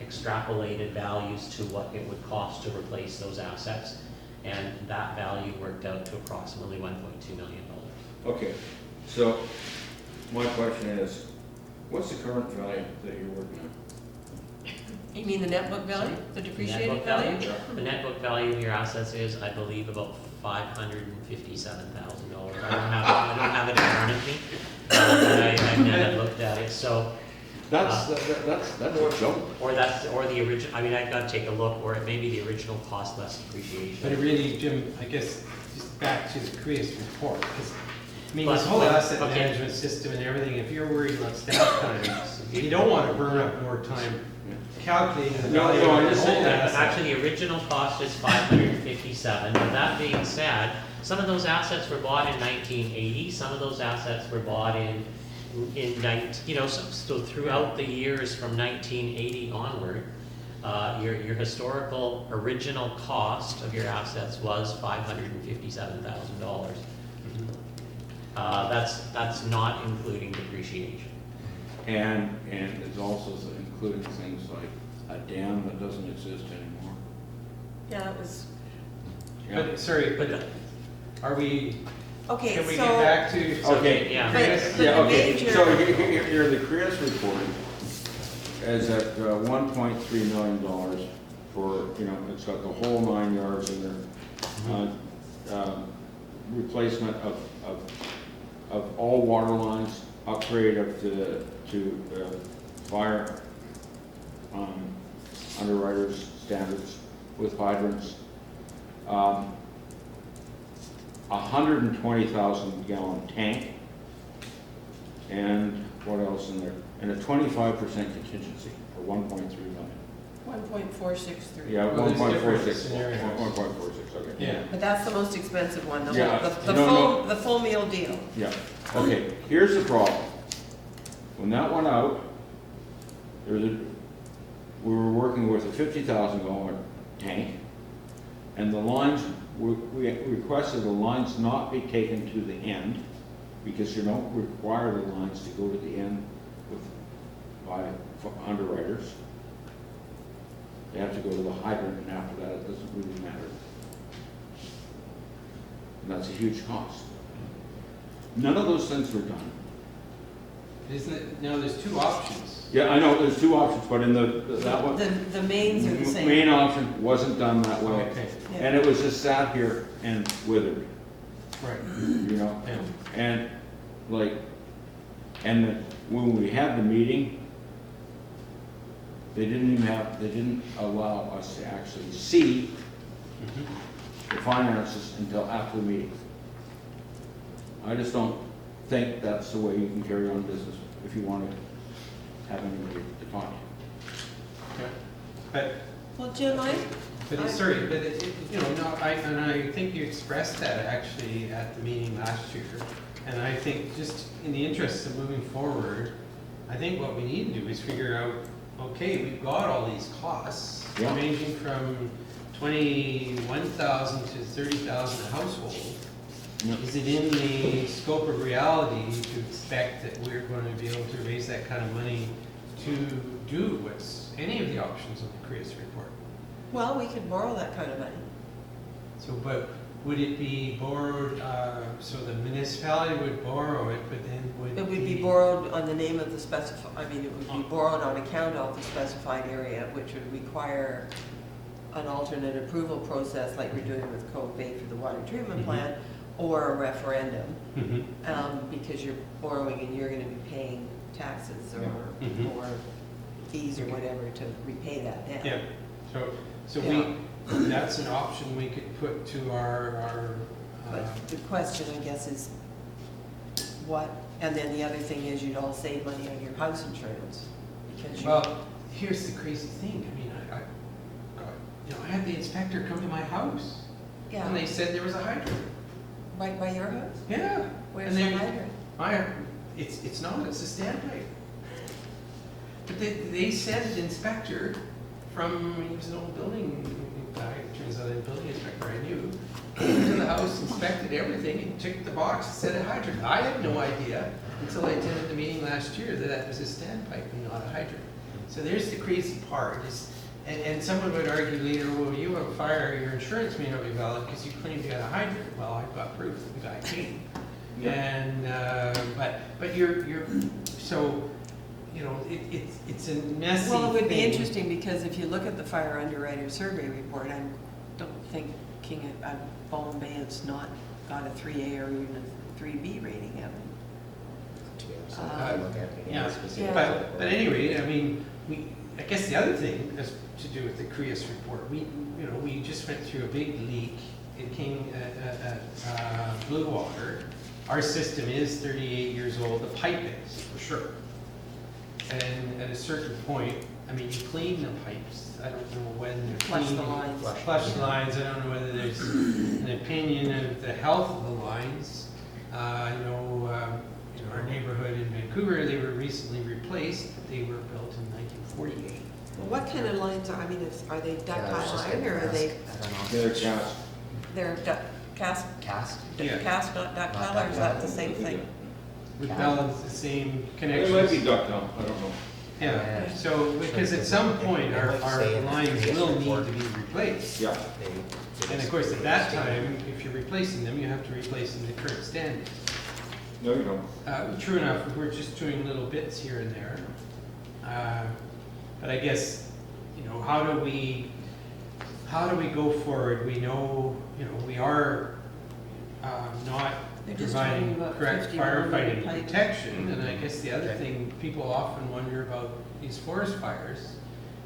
extrapolated values to what it would cost to replace those assets, and that value worked out to approximately $1.2 million. Okay, so my question is, what's the current value that you're working on? You mean the net book value, the Net depreciated book value? value? The net book value of your assets is, I believe, about $557,000. I don't have it in front of me, but I never looked at it, so. That's a joke. Or the original, I mean, I've got to take a look, or it may be the original cost less But it depreciation. really, Jim, I guess, just back to the Creus report, because, I mean, this But- whole asset okay. management system and everything, if you're worried about staff time, you don't want to burn up more time calculating the No, value no, I of the just whole said that, asset. Actually, the original cost is $557, but that being said, some of those assets were bought in 1980, some of those assets were bought so throughout the years from 1980 onward, your historical original cost of your assets was $557,000. That's not including depreciation. And it's also including things like a dam that doesn't exist anymore. Yeah, it was, But, sorry, But but are we, okay, can we so. get back to? Okay. Yeah. Creus? But Yeah, the okay, major- so here, the Creus Report is at $1.3 million for, it's got the whole 9 yards in there. Replacement of all water lines, upgrade of to fire underwriters standards with hydrants. 120,000 gallon tank, and what else in there? And a 25% contingency for 1.3 million. 1.463. Yeah, Well, there's 1.46. different scenarios. 1.46. Okay. Yeah. But that's the most expensive one, the Yeah, whole, the no, full, no. the full meal deal. Yeah. Okay. Here's the problem. When that went out, we were working with a 50,000 gallon tank, and the lines. We requested the lines not be taken to the end, because you don't require the lines to go to the end by underwriters. They have to go to the hydrant, and after that, it doesn't really matter. And that's a huge cost. None of those things were done. Isn't it, now there's two options. Yeah, I know, there's two options, but in that one, The mains are the same. main option wasn't done that way. Okay, Yeah. And it was just sat here and withered, right, Yeah. yeah. And when we had the meeting, they didn't allow us to actually see Mhm. the finances until after the meeting. I just don't think that's the way you can carry on business if you want to have anybody to talk to. Yeah. But, Well, Jim, sorry, but and I think you expressed that actually at the meeting last year. And I think just in the interest of moving forward, I think what we need to do is figure out, okay, we've got all these costs Yeah. ranging from 21,000 to 30,000 a household. Yeah. Is it in the scope of reality to expect that we're going to be able to raise that kind of money to do what's any of the options of the Creus report? well, we could borrow that kind of money. So, but would it be borrowed, so the municipality would borrow it, but then would It would be the- borrowed on the name of the it would be borrowed on account of the specified area, which would require an alternate approval process like we're doing with Cove Bay for the water treatment Mhm. plant, or a referendum, Mhm. because you're borrowing and you're gonna be paying taxes Mhm. or fees or whatever to repay that debt. Yeah, so Yeah. that's an option we could put to our, But the question, I guess, is what, and then the other thing is you'd all save money on your house insurance, because you. well, here's the crazy thing, I mean, I had the inspector come to my house, Yeah, and they said there was a hydrant. right by your house? Yeah. Where's And the they- hydrant? I it's not, it's a standpipe. But they sent an inspector from, he was an old building guy, it turns out a building inspector I knew, came to the house, inspected everything, and ticked the box, and said a hydrant. I had no idea until I attended the meeting last year that that was a standpipe and not a hydrant. So there's the crazy part, and someone would argue later, well, you have a fire, your insurance may not be valid because you claimed you had a hydrant. Well, I've got proof, the guy came. Yeah. And, but you're, so, you know, it's a messy Well, it would be thing. interesting, because if you look at the fire underwriter survey report, I don't think Bowen Bay has not got a 3A or even a 3B rating, have they? To be honest, I look at it again Yeah, specifically. but anyway, I mean, I guess the other thing has to do with the Creus report. We just went through a big leak. It came at Blue Water. Our system is 38 years old. The pipe is, for sure. And at a certain point, I mean, you clean the pipes. I don't know when they're Flush the cleaning. lines. Flush the lines. I don't know whether there's an opinion of the health of the lines. I know in our neighborhood in Vancouver, they were recently replaced, but they were built in 1948. Well, what kind of lines are they duck Yeah, I was just iron, gonna or are ask. they, I don't know. They're cast. they're cast, Cast? Yeah. cast, not ductile, or is that the same thing? With balance, the same It connections. might be ductile, I don't know. Yeah, so, because at some point, our lines will need to be replaced. Yeah, And of course, at that time, if you're replacing them, you have to replace them to current standards. no, you don't. True enough, we're just doing little bits here and there. But I guess, you know, how do we go forward? We know, you know, we are not They're just talking providing about correct 50 firefighting millimeter pipe. protection. And I guess the other thing, people often wonder about these forest fires.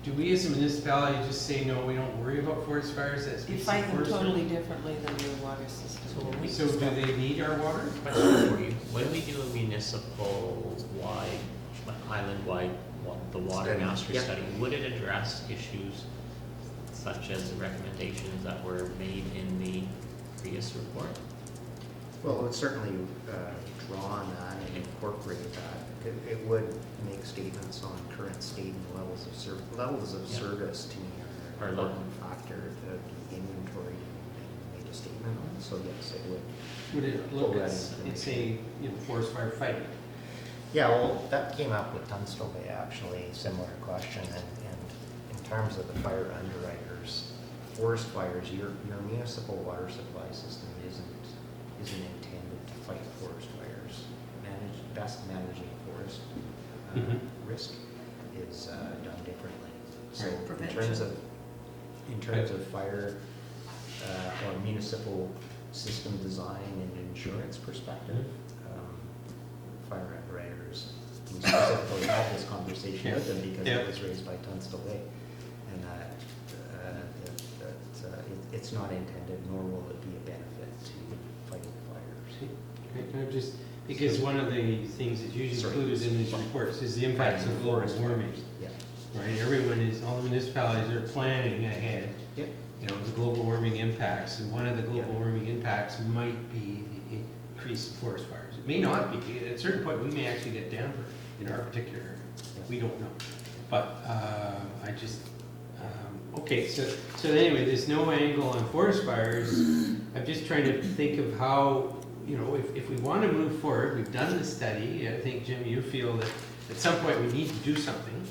Do we as a municipality just say, no, we don't worry about forest fires? That's You BC fight them Forest totally Service? differently than your water system. So do they need our water? Question for you, when we do a municipal-wide, island-wide, the water Study. master Yep. study, would it address issues such as the recommendations that were made in the Creus report? Well, it would certainly draw on that and incorporate that. It would make statements on current state and levels of Yeah. service to me are Or an level. important factor to inventory and make a statement on. So yes, it would. Would it look Pull at, that information. and say, you know, forest fire fighting? Yeah, well, that came up with Tunstall Bay, actually, similar question, and in terms of the fire underwriters, forest fires, your municipal water supply system isn't intended to fight forest fires. Best managing forest Mhm. risk is done differently. So Right. in Prevention. terms of fire or municipal system design and insurance perspective, fire underwriters, we specifically had this conversation with them because Yeah. it was raised by Tunstall Bay. And it's not intended, nor will it be a benefit to fighting fires. Because one of the things that's usually Sorry. included in these reports is the impacts of global warming, Yeah. right? All the municipalities are planning ahead, Yep. you know, the global warming impacts, and one of the global Yeah. warming impacts might be the increase in forest fires. It may not be, at a certain point, we may actually get damper in our particular area, we don't know. But, okay, so anyway, there's no angle on forest fires. I'm just trying to think of how, you know, if we want to move forward, we've done the study. I think, Jim, you feel that at some point we need to do something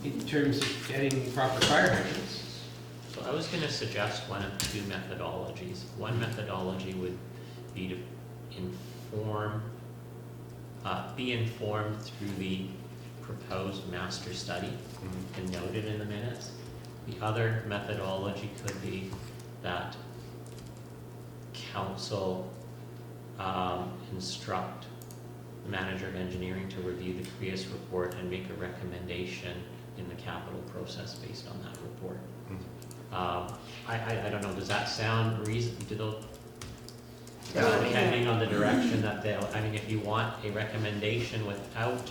in terms of getting proper fire hydrants. So I was gonna suggest one of two methodologies. One methodology would be to be informed through the proposed master study and noted in the minutes. The other methodology could be that council instruct the manager of engineering to review the Creus report and make a recommendation in the capital process based on that report. I don't know, does that sound reasonable? Depending on the direction that they'll, I mean, if you want a recommendation without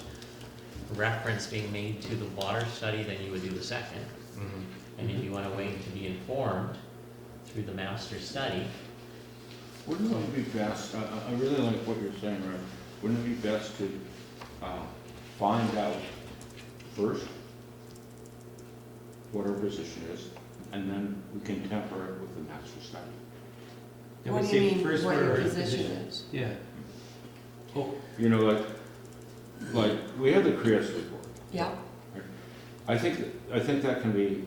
reference being made to the water study, then you would do the second. And if you want to wait to be informed through the master study, Wouldn't it be best, I really like what you're saying, right? wouldn't it be best to find out first what our position is, and then we can temper it with the master study? And What we do you say mean, first what where your our position is? Yeah. Oh, You know, like we have the Creus Report. Yeah, I think that can be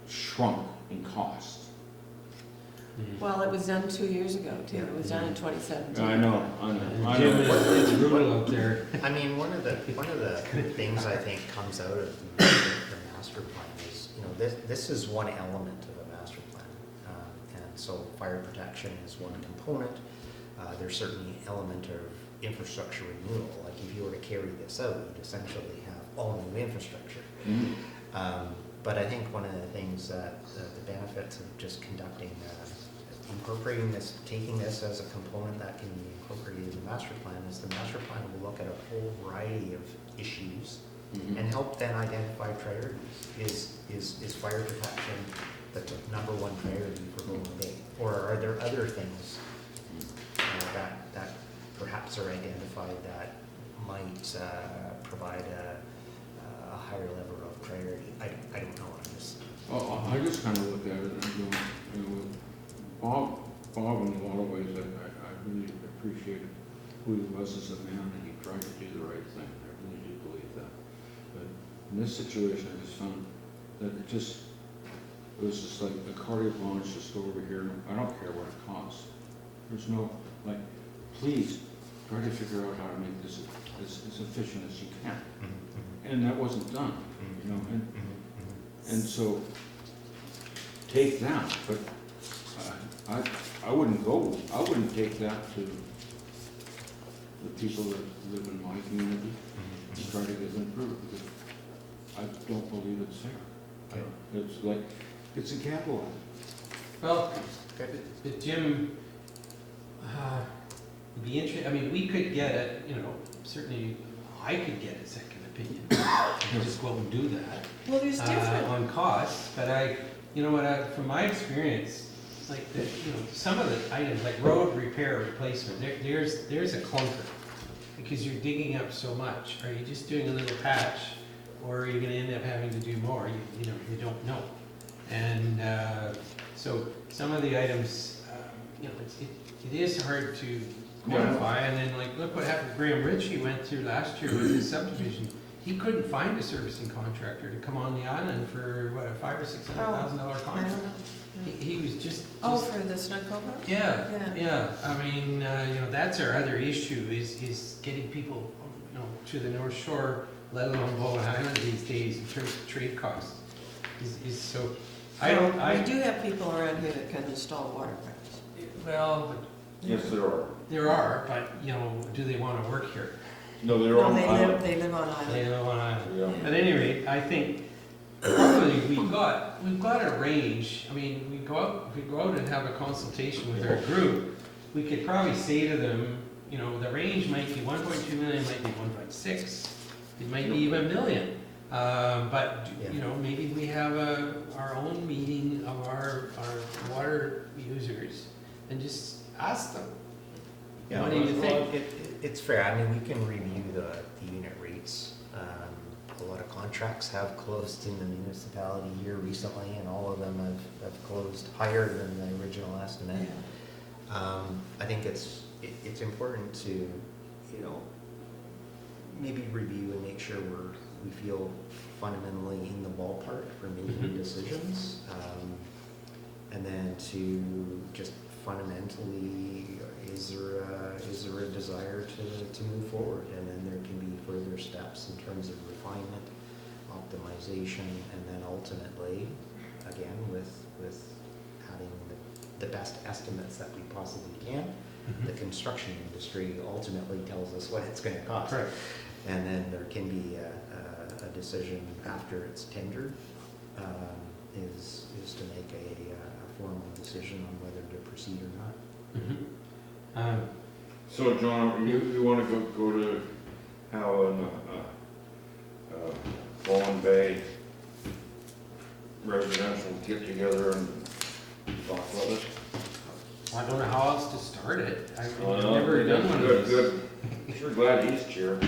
shrunk in cost. well, it was done 2 years ago, too. It was done in 2017. I know. Jim, it's brutal out there. I mean, one of the things I think comes out of the master plan is, you know, this is one element of a master plan. And so fire protection is one component. There's certainly an element of infrastructure renewal. Like if you were to carry this out, you'd essentially have all new infrastructure. But I think one of the things that the benefits of just conducting, incorporating this, taking this as a component that can be incorporated in the master plan is the master plan will look at a whole variety of issues and help then identify priorities. Is fire protection the number one priority for Bowen Bay? Or are there other things that perhaps are identified that might provide a higher level of priority? I don't know. I just kind of look at it and go, you know, Bob in a lot of ways, I really appreciated who he was as a man, and he tried to do the right thing. I really do believe that. But in this situation, I just found that it was just like the carte blanche, just go over here, and I don't care what it costs. There's no, like, please try to figure out how to make this as efficient as you can. And that wasn't done, you know, and so take that, but I wouldn't take that to the people that live in my community and try to get them through, because I don't believe it's fair. It's like, it's a gamble. Well, but Jim, it'd be interesting, I mean, we could get it, you know, certainly I could get a second opinion. And just go and do that. Well, there's different. On costs, but you know what, from my experience, like you know, some of the items, like road repair replacement, there's a clunker, because you're digging up so much. Are you just doing a little patch, or are you gonna end up having to do more? You know, you don't know. And so some of the items, you know, it is hard to quantify, and then like, look what happened, Graham Ritchie went through last year with his subdivision. He couldn't find a servicing contractor to come on the island for, what, a $500,000 or $600,000 I contract? don't know. He was just. Oh, for the Snow Cobra? Yeah. I mean, you know, that's our other issue is getting people, you know, to the North Shore, let alone Bowen Island these days in terms of trade costs. Is so, We do have people around here that can install water pipes. well, Yes, there are. there are, but, you know, do they want to work here? No, they're No, on they island. live on They island. live on island. Yeah. At any rate, I think probably we've got a range. I mean, if we go out and have a consultation with our group, we could probably say to them, you know, the range might be 1.2 million, might be 1.6, it might be even a million. But, you know, maybe we have our own meeting of our water users and just ask them, Yeah, what do you think? It's fair. I mean, we can review the unit rates. A lot of contracts have closed in the municipality here recently, and all of them have closed higher than the original estimate. I think it's important to, you know, maybe review and make sure we feel fundamentally in the ballpark for making decisions, and then to just fundamentally, is there a desire to move forward, and then there can be further steps in terms of refinement, optimization, and then ultimately, again, with having the best estimates that we possibly can. The construction industry ultimately tells us what it's going to cost, Correct. and then there can be a decision after it's tendered, is to make a formal decision on whether to proceed or not. So, John, you want to go to how Bowen Bay residential get together and talk about it? I don't know how else to start it. I've Well, never done one of these. Good. Sure glad he's chair.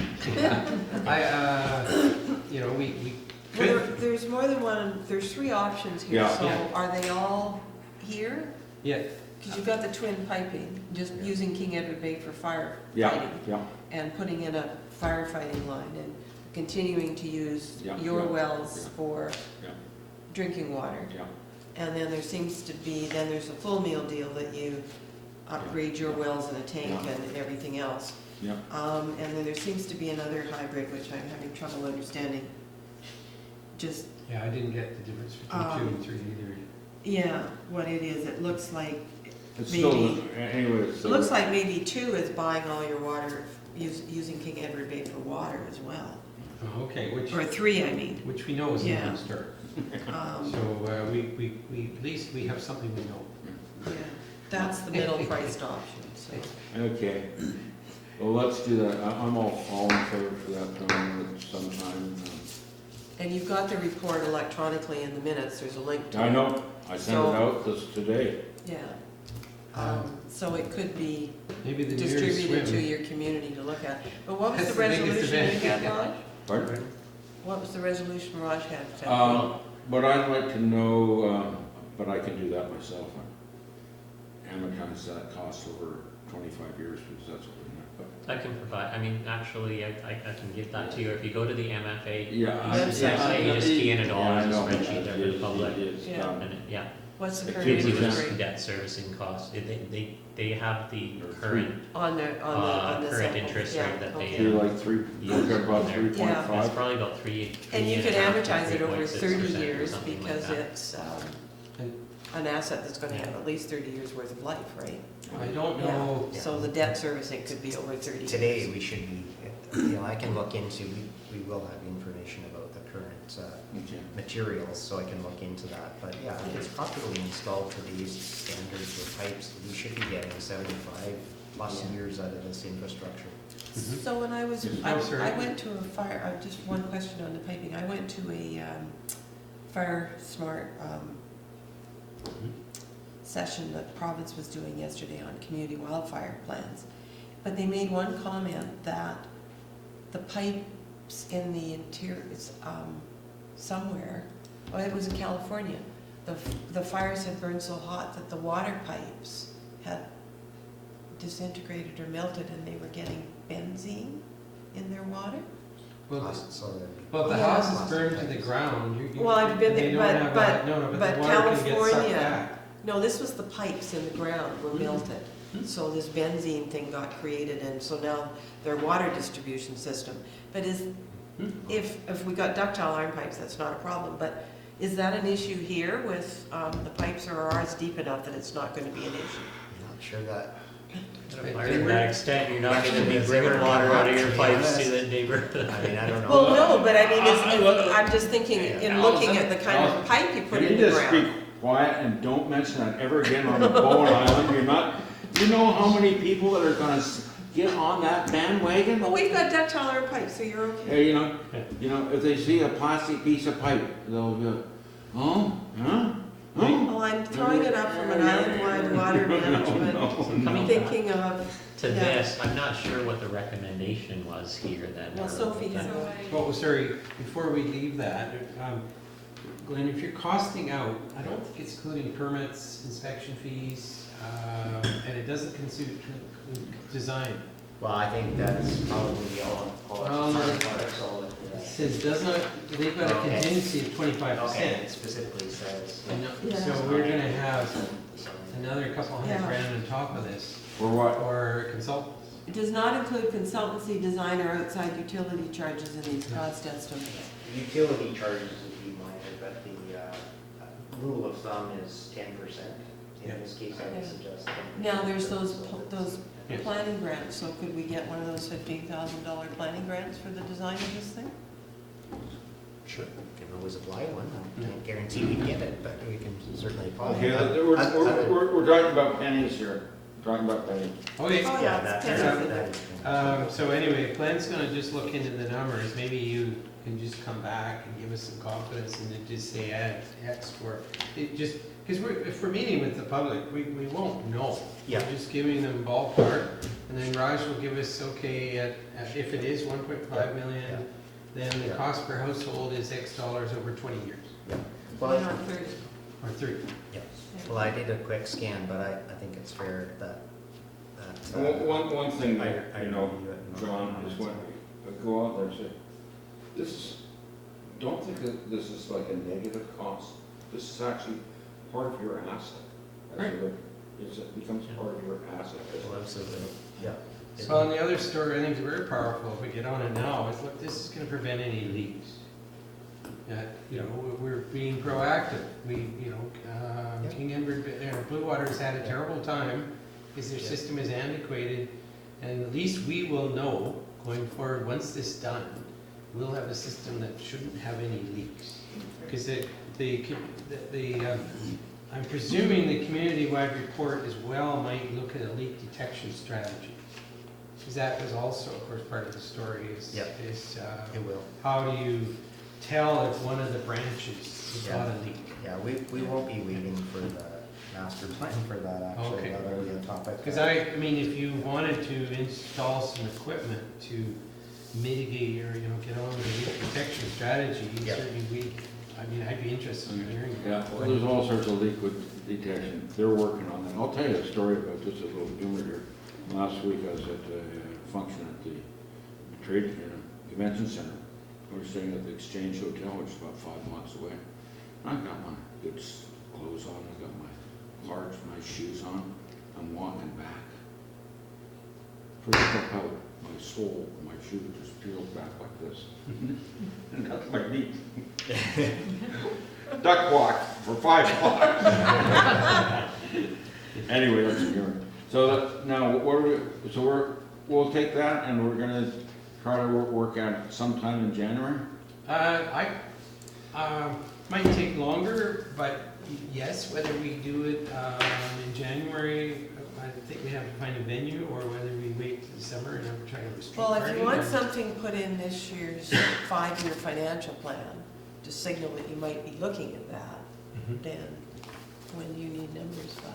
You know, we Well, could, there's more than one, there's 3 options here, Yeah. so Yeah. are they all here? yeah, Because you've got the twin piping, just Yeah. using King Edward Bay for firefighting. Yeah, yeah, And putting in a firefighting line and continuing to use Yeah, your yeah, wells yeah. for Yeah. drinking water. yeah. And then there seems to be, then there's a full meal deal that you upgrade your wells and a tank Yeah. and everything else. Yeah. And then there seems to be another hybrid, which I'm having trouble understanding. Just, yeah, I didn't get the difference between 2 and 3 either. yeah, what it is, it looks like, It's still, Maybe. anyway, it's it still. looks like maybe 2 is buying all your water, using King Edward Bay for water as well. Oh, okay, Or 3, I mean. which we know is a Yeah. non-starter. Um, So, we, at least we have something we know. Yeah, that's the middle priced option, so. Okay, well, let's do that. I'm all in favor for that, sometime. And you've got the report electronically in the minutes, there's a link to it. I know, I sent it So- out today. Yeah. So it could be Maybe the New Year's distributed to swim. your community to look at. But what was That's the the biggest resolution you event. had, Raj? Pardon? What was the resolution Raj had? But I'd like to know, but I can do that myself. Amortize that cost over 25 years, because that's what we I can provide, I mean, actually, I can give that to you. If you go to the MFA. Yeah. Website. You just key in it all Yeah, I as a know. spreadsheet there for the public. It's Yeah. done. And yeah, What's the The current kids it are interest was rate debt servicing costs. They have the current, on the current sample? interest Yeah, rate that they, okay. You're like 3, you're about Yeah. 3.5. it's probably about 3. And you could 3.5 to amortize it over 3.6% 30 or years something like because that. it's an asset that's gonna have at least 30 years worth of life, right? I don't know, Yeah, so the debt servicing could be over 30 years. Today, we should be, I can look into, we will have information about the current Okay. materials, so I can look into that. But yeah, if it's properly installed to these standards with pipes, we should be getting 75 plus Yeah. years out of this infrastructure. Mhm. So when I was, Yes, I I'm sorry. I went to a fire, just one question on the piping. I went to a Fire Smart Mhm. session that the province was doing yesterday on community wildfire plans. But they made one comment that the pipes in the interior, it's somewhere, oh, it was in California. The fires had burned so hot that the water pipes had disintegrated or melted and they were getting benzene in their water. well, So that- well, if the Yeah. house is burned to the ground, Well, I've been they there, don't have but- that, no, but but the water can get sucked California- back. No, this was the pipes in the ground were Mhm. melted. Mhm. So this benzene thing got created and so now their water distribution system. But Hmm. if we got ductile iron pipes, that's not a problem. But is that an issue here with the pipes, or are ours deep enough that it's not gonna be an issue? I'm not sure that, To that extent, you're not gonna be bringing water out of your pipes to the neighbor. I mean, I don't know. Well, no, but I mean, well, I'm just thinking, in Allison, looking at the kind of Allison, pipe you put Can in you the just speak ground. quiet and don't mention that ever again on the Bowen Island? You're not, you know how many people that are gonna get on that bandwagon? Well, we've got ductile iron pipes, so you're okay. Hey, you know, if they see a plastic piece of pipe, they'll go, oh, huh? Oh. Well, I'm throwing it up from an island-wide water management, No. thinking of, To Yeah. this, I'm not sure what the recommendation was here then. well, Sophie So had I- Well, sorry, before we leave that, Glenn, if you're costing out, I don't think it's including permits, inspection fees, and it doesn't include design. Well, I think that's probably all Um, that's all that. It says does not, they've got a Okay. contingency of 25%. It specifically says. Yeah. So we're gonna have So- another couple hundred Yeah. grand on top of this For what? for consultants. It does not include consultancy, design, or outside utility charges in these cost estimates. Utility charges would be minor, but the rule of thumb is 10%. Yeah. In this case, I would suggest. 10%. Now, there's those Yeah. planning grants, so could we get one of those $15,000 planning grants for the design of this thing? Sure. Can always apply one. I can't guarantee we'd get it, but we can certainly apply. Okay, it. we're talking about pennies here. Talking about pennies. Okay, Oh, Yeah, that's that's, pennies. that is. so anyway, Glenn's gonna just look into the numbers, maybe you can just come back and give us some confidence and then just say add X for, it just, Because if we're meeting with the public, we won't know. Yeah. We're just giving them ballpark, and then Raj will give us, okay, if it is 1.5 million, Yeah. then the Yeah. cost per household is X dollars over 20 years, Why not 30? or 30. Yeah, well, I did a quick scan, but I think it's fair that. One thing that, I you know, review it and John, comments is when on it. we go out there and say, this is, don't think that this is like a negative cost. This is actually part of your asset. Right. It becomes part of your asset. Well, absolutely, yeah. Well, and the other story I think is very powerful, if we get on it now, is look, this is gonna prevent any leaks. You know, we're being proactive. Yeah. King Edward, Blue Water's had a terrible time, because their Yeah. system is antiquated, and at least we will know, going forward, once this is done, we'll have a system that shouldn't have any leaks. Because I'm presuming the community-wide report as well might look at a leak detection strategy. Because that was also, of course, part of the story is, Yeah. It will. how do you tell if one of the branches has got a leak? Yeah, we won't be waiting for the master plan for that, actually, Okay. that'll be a topic. Because I mean, if you wanted to install some equipment to mitigate or, get on with the leak detection strategy, Yeah. certainly I'd be interested in hearing. Yeah, well, there's all sorts of leak detection. They're working on that. I'll tell you a story about this, a little humor here. Last week I was at a function at the trade convention center. We were staying at the Exchange Hotel, which is about 5 miles away. I got my good clothes on, I got my shoes on. I'm walking back. First step out, my sole, my shoe just peeled back like this. And that's my knee. Duck walk for 5 blocks. Anyway, that's humor. So now, we'll take that and we're gonna try to work out sometime in January? Might take longer, but yes, whether we do it in January, I think we have to find a venue, or whether we wait till December and have to try to have a street Well, if party, you want or- something put in this year's 5-year financial plan, to signal that you might be looking at that, Mhm. then when do you need numbers by?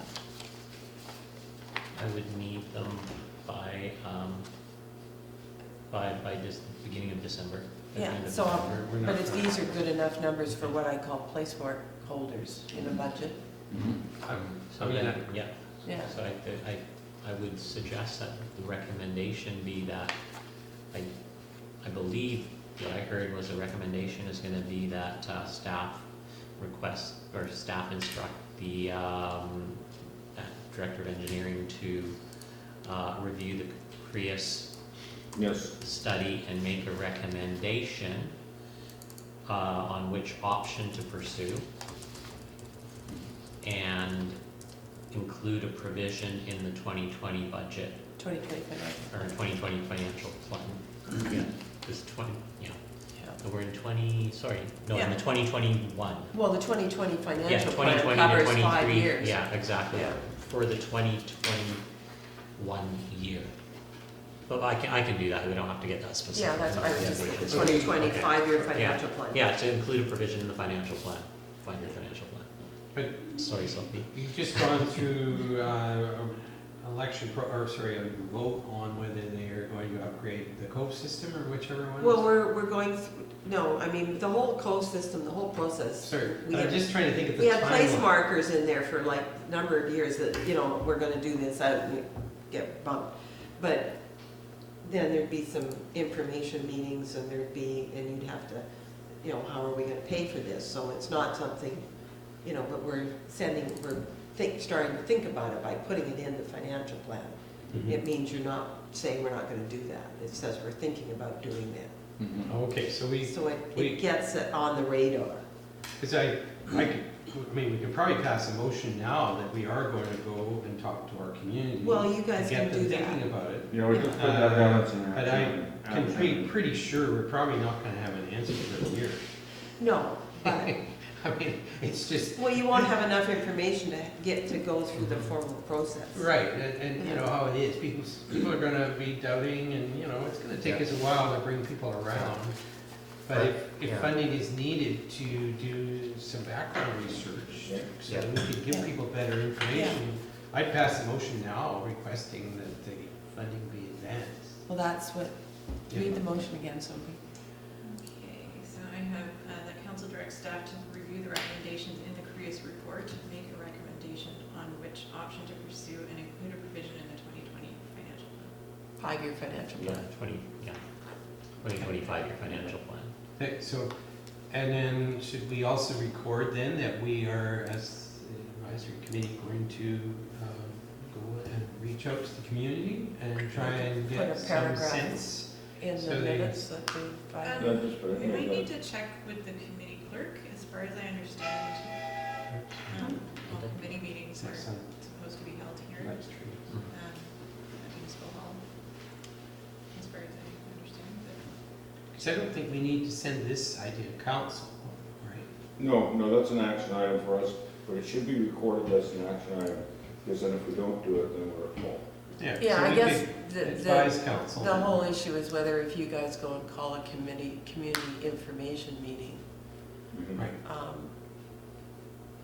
I would need them by just the beginning of December. At the Yeah, end of so, December. We're not but if trying- these are good enough numbers for what I call placework holders in a budget, So I mean, then, yeah, yeah. so I would suggest that the recommendation be that, I believe what I heard was a recommendation is gonna be that staff request, or staff instruct the Director of Engineering to review the Creus Yes. study and make a recommendation on which option to pursue, and include a provision in the 2020 budget, 2020 financial. or 2020 financial plan. Yeah, this 20, yeah, Yeah. so we're in 20, sorry, no, in Yeah. the 2021. Well, the 2020 Yeah, financial plan 2020 to covers 5 23, years. yeah, exactly, Yeah. for the 2021 year. But I can do that, we don't have to get that specific. Yeah, that's why I was just Yeah, thinking, So 2020 okay. 5-year financial plan. Yeah, to include a provision in the financial plan, 5-year financial plan. But Sorry, Sophie. you've just gone through a vote on whether they are going to upgrade the Cove system or whichever one. Well, we're going, no, I mean, the whole code system, the whole process. Sorry, we I'm have- just trying to think of the We have place timeline. markers in there for like a number of years that, we're gonna do this out and get bumped. But then there'd be some information meetings and and you'd have to, how are we gonna pay for this? So it's not something, but we're starting to think about it by putting it in the financial plan. Mhm. It means you're not saying we're not gonna do that. It says we're thinking about doing that. Mhm. Okay, so we So we- it gets it on the radar. Because we could probably pass a motion now that we are going to go and talk to our community. Well, you guys and get can do them that. thinking about it. Yeah, we can put that balance in there. But I can be pretty sure we're probably not gonna have an answer for a year. No, but I mean, it's just, well, you won't have enough information to go through the formal process. right, and you know how it is, people are gonna be doubting, and, it's gonna take us a while to bring people around. But if Yeah. funding is needed to do some background research, so Yeah. we can give Yeah. people better information, I'd pass a motion now requesting that the funding be advanced. Well, that's what, Yeah. read the motion again, Sophie. Okay, so I have that council directs staff to review the recommendations in the Creus Report, make a recommendation on which option to pursue, and include a provision in the 2020 financial plan. 5-year financial Yeah, plan. 2025-year financial plan. Okay, so, and then should we also record then that we are, as the advisory committee, going to go and reach out to the community and try and Put get a some paragraph sense? In So the they- minutes that they filed. Yeah, just put it We might in need the- to check with the committee clerk, as far as I understand. All committee meetings are That's some- supposed to be held here, that's true. at Municipal Hall, as far as I understand, but. Because I don't think we need to send this idea to council, right? No, that's an action item for us, but it should be recorded as an action item, because then if we don't do it, then we're at fault. Yeah, Yeah, so I we guess could the, advise council. the whole issue is whether if you guys go and call a committee, community information meeting, Mhm. Right.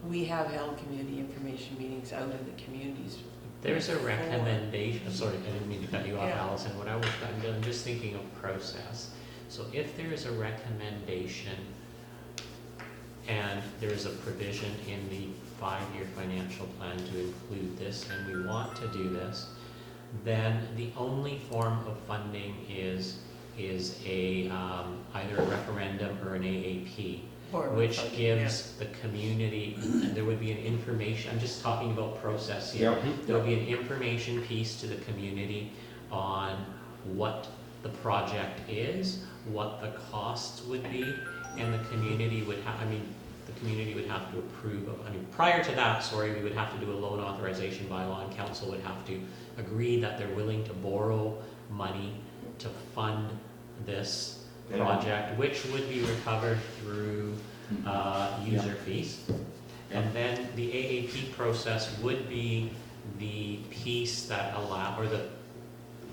we have held community information meetings out in the communities. There's a recommendation, sorry, I didn't mean to cut you off, Yeah. Allison, I'm just thinking of process. So if there's a recommendation and there's a provision in the 5-year financial plan to include this, and we want to do this, then the only form of funding is a, either a referendum or an AAP. Forward Which funding, gives the community, there would be an information, I'm just talking about process here. There would be an information piece to the community on what the project is, what the costs would be, and the community would have, the community would have to approve of, prior to that, we would have to do a loan authorization bylaw, and council would have to agree that they're willing to borrow money to fund this project, which would be recovered through user fees. And then the AAP process would be the piece that or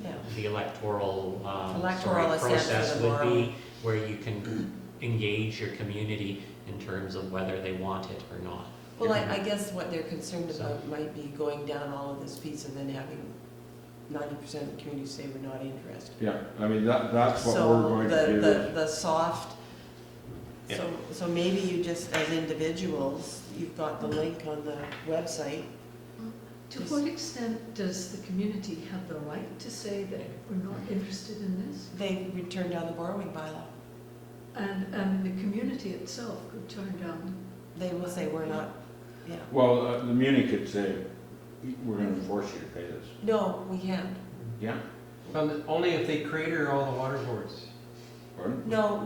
Yeah. the electoral, Electoral assent for process the would borrowing. be where you can engage your community in terms of whether they want it or not. Well, I guess what they're concerned So- about might be going down all of this piece and then having 90% of the community say we're not interested. Yeah, that's what we're going to do. So the soft, Yeah. so maybe you just, as individuals, you've got the link on the website. To what extent does the community have the right to say that we're not interested in this? They would turn down the borrowing bylaw. And the community itself could turn down. They will say we're not, yeah. Well, the Muni could say, we're gonna force you to pay this. No, we can't. Yeah? Well, only if they crater all the water boards. Pardon? No,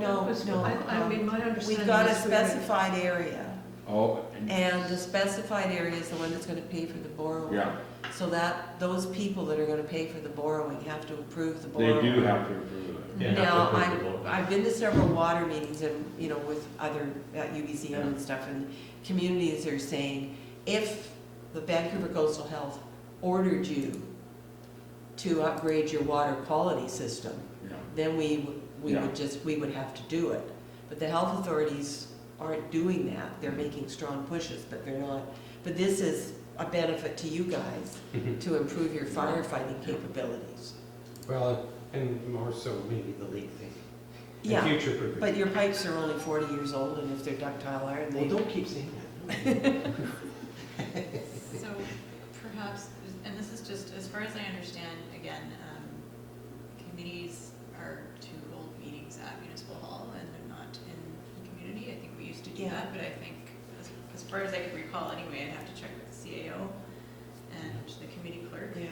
I mean, my understanding We've got a is we're- specified area, Oh, and the specified area is the one that's gonna pay for the borrowing. yeah, So that, those people that are gonna pay for the borrowing have to approve the they borrowing. do have to approve it. Yeah, Now, have to approve the vote. I've been to several water meetings and, with other, at UBCM and stuff, and communities are saying, if the Vancouver Coastal Health ordered you to upgrade your water quality system, Yeah. then we Yeah. would have to do it. But the health authorities aren't doing that, they're making strong pushes, but they're not. But this is a benefit to you guys, to improve your firefighting capabilities. Well, and more so maybe the leak thing. And Yeah, future proofing. but your pipes are only 40 years old, and if they're ductile iron, Well, they... don't keep saying that. So perhaps, and this is just, as far as I understand, again, committees are to hold meetings at Municipal Hall and they're not in the community. I think we used to do Yeah. that, but I think, as far as I could recall anyway, I'd have to check with the CAO and the committee clerk, Yeah.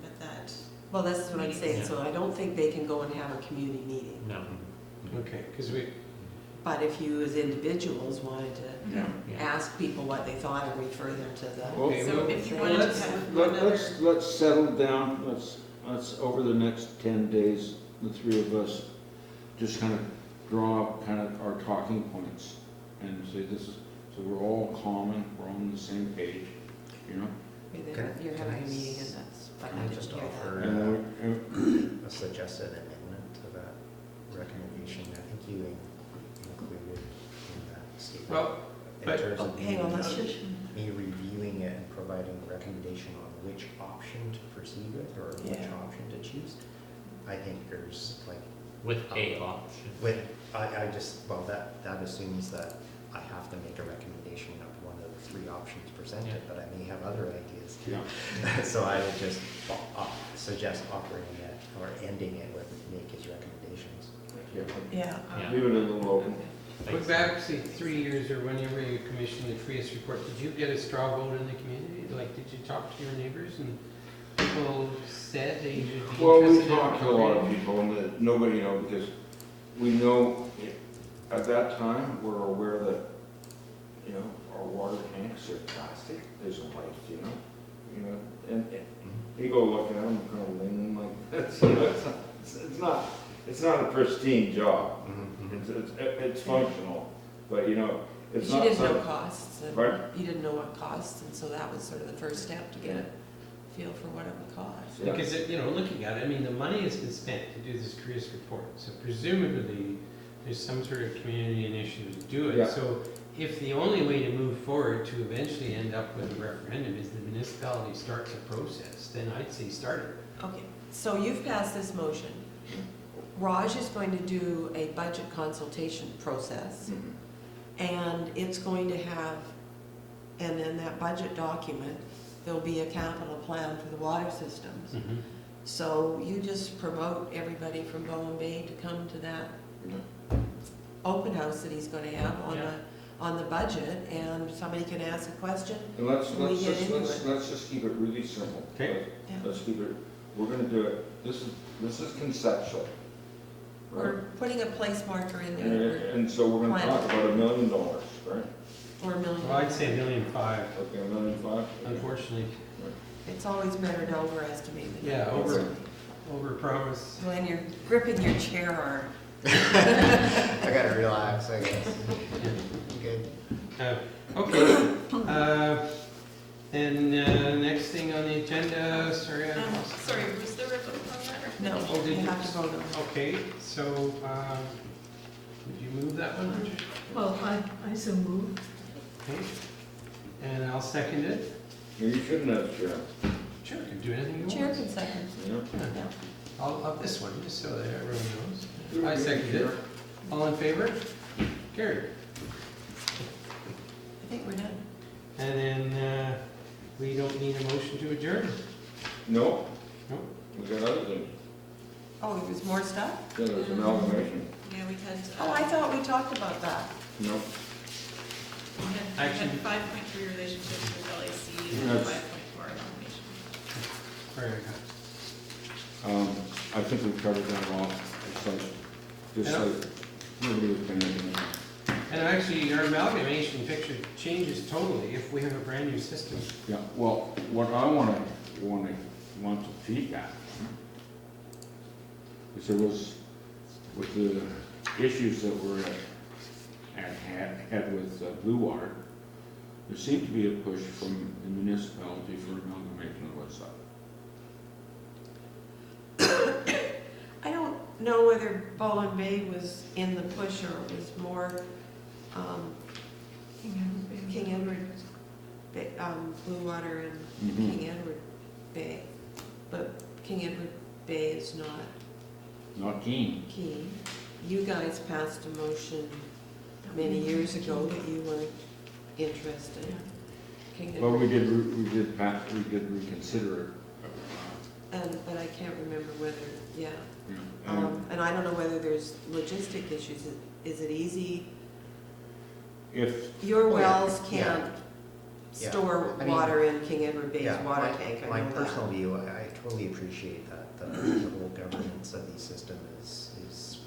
but that, Well, that's what I'm saying, Yeah. so I don't think they can go and have a community meeting. No. Okay, because we, But if you as individuals wanted to Yeah. Yeah. ask people what they thought and refer them to the... Okay, so well, if you well, wanted to let's- have another. Let's settle down, let's, over the next 10 days, the three of us just kind of draw up kind of our talking points and say so we're all common, we're on the same page, You're Can I having a meeting and that's... but Can I didn't just hear that. offer And a suggested amendment to that recommendation? I think you statement. Well, In but- terms of hang on, let's just, me reviewing it and providing a recommendation on which option to proceed with or which Yeah. option to choose, I think there's like, With a option. I just, well, that assumes that I have to make a recommendation of one of the three options presented, Yeah. but I may have other ideas too. Yeah. So I would just suggest operating it or ending it with make his recommendations. Yeah. yeah. Yeah. Leave it a little open. look back, say, 3 years or whenever you commissioned the Creus Report, did you get a straw vote in the community? Like, did you talk to your neighbors and people said they should be Well, we interested in talked to a lot of upgrading? people and that nobody, you know, because we know at that time, we're aware that, you know, our water tanks are plastic, there's a life, you know, and you go look at them, kind of leaning like this, you know, it's not a pristine job. It's functional, but you know, But it's you not didn't know something. costs, and Pardon? you didn't know what costs, and so that was sort of the first step to get a feel for what it would cost. Yeah. Because, you know, looking at it, I mean, the money has been spent to do this Creus Report, so presumably there's some sort of community initiative to do Yeah. it. So if the only way to move forward to eventually end up with a referendum is the municipality starts a process, then I'd say start it. Okay, so you've passed this motion. Raj is going to do a budget consultation process, Mhm. and it's going to have, and in that budget document, there'll be a capital plan for the water systems. So you just promote everybody from Bowen Bay to come to that open house that he's gonna have Yeah. on the budget, and somebody can ask a question. And let's We get into let's just keep it really simple. Okay. Yeah. Let's keep it, we're gonna do it, this is conceptual. Right? We're putting a place marker in there And so we're gonna talk about $1 million, right? for $1 million. Well, I'd say $1.5 million, Okay, $1.5 million? unfortunately. It's always better to overestimate than Yeah, underestimate. over promise. When you're gripping your chair hard. I gotta relax, I guess. Good. Okay, then, next thing on the agenda, sorry, I lost. Sorry, was there a vote on that? or- No, Oh, did you you? have to vote on it. Okay, so, would you move that one, Richard? Well, I so move. Okay, and I'll second it. Yeah, you shouldn't have, Chair. Sure, you can do anything you Chair want. can second. Yeah. Yeah. Of this one, just so that everyone knows. Do I it, second it. Chair. All in favor? Carried. I think we're done. And then, we don't need a motion to adjourn. No? Nope. We got other things. Oh, there's more stuff? Yeah, there's amalgamation. Yeah, we had. Oh, I thought we talked about that. No. We had Actually- 5.3 relationships with LAC and Yes. 5.4 amalgamation. Very good. I think we've covered that all. It's like, just Yeah. like, nobody was paying attention. And actually, our amalgamation picture changes totally if we have a brand new system. Yeah, well, what I want to peek at is there was, with the issues that were had with Blue Water, there seemed to be a push from the municipality for amalgamation on the west side. I don't know whether Bowen Bay was in the push or it was more King Edward, Bay, Blue Water and King Edward Bay. But King Edward Bay is not Not keen. key. You guys passed a motion many years ago that you weren't interested. King Well, Edward, we did reconsider it. but I can't remember whether, yeah. Yeah. And I don't know whether there's logistic issues. Is it easy? If, Your Oh, yeah. wells can't Yeah. store I mean, water in King Edward Bay's Yeah, water tank, I my know personal that. view, I totally appreciate that the whole governance of the system is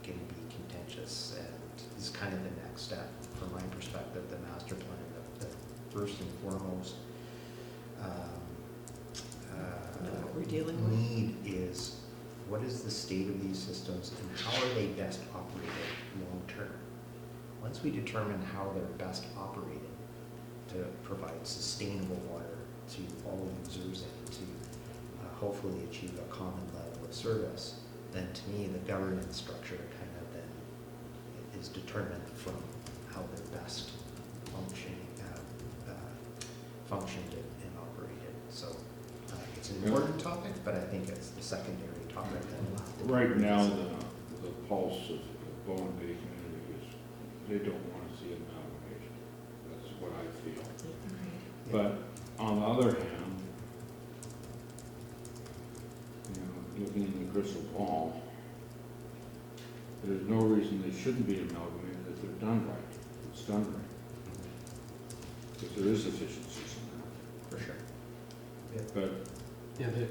going to be contentious and is kind of the next step from my perspective, the master plan. The first and foremost Know what we're dealing with. need is what is the state of these systems and how are they best operated long term? Once we determine how they're best operated to provide sustainable water to all users and to hopefully achieve a common level of service, then to me the governance structure kind of then is determined from how they're best functioned and operated. So it's an important topic, but I think it's the secondary topic that we'll have to. Right now, the pulse of the Bowen Bay community is, they don't want to see amalgamation. That's what I feel. But on the other hand, you know, looking in the crystal ball, there's no reason they shouldn't be amalgamated if they're done right. It's done right. Because there is efficiencies in that. For sure. But Yeah, the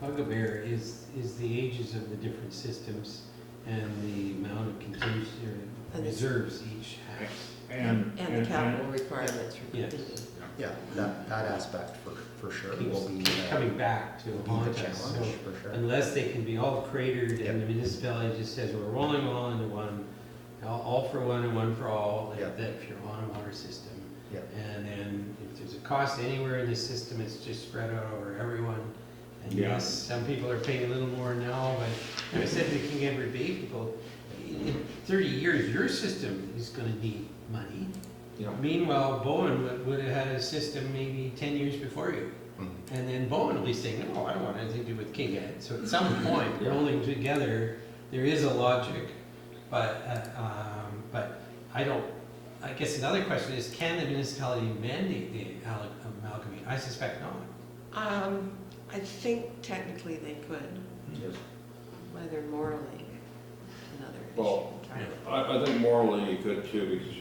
bugaboo is the ages of the different systems and the amount of contingency or And the- reserves each has. and And the capital requirements for Yes. completing. Yeah, that aspect for sure will be, Keeps coming back to will be haunt the us. So challenge, for sure. unless they can be all cratered Yep. and the municipality just says, we're rolling all into one, all for one and one for all, Yep. that if you're on a water system. Yep. And then if there's a cost anywhere in the system, it's just spread out over everyone. And Yeah. yes, some people are paying a little more now, but I said to the King Edward Bay people, in 30 years, your system is gonna need money. Yeah. Meanwhile, Bowen would have had a system maybe 10 years before you. Mhm. And then Bowen will be saying, no, I don't want anything to do with King Ed. So at some point, Yeah. rolling together, there is a logic. But I don't, I guess another question is, can the municipality mandate the amalgamate? I suspect not. I think technically they could, yes. whether morally, another Well, issue. I think morally you could too, because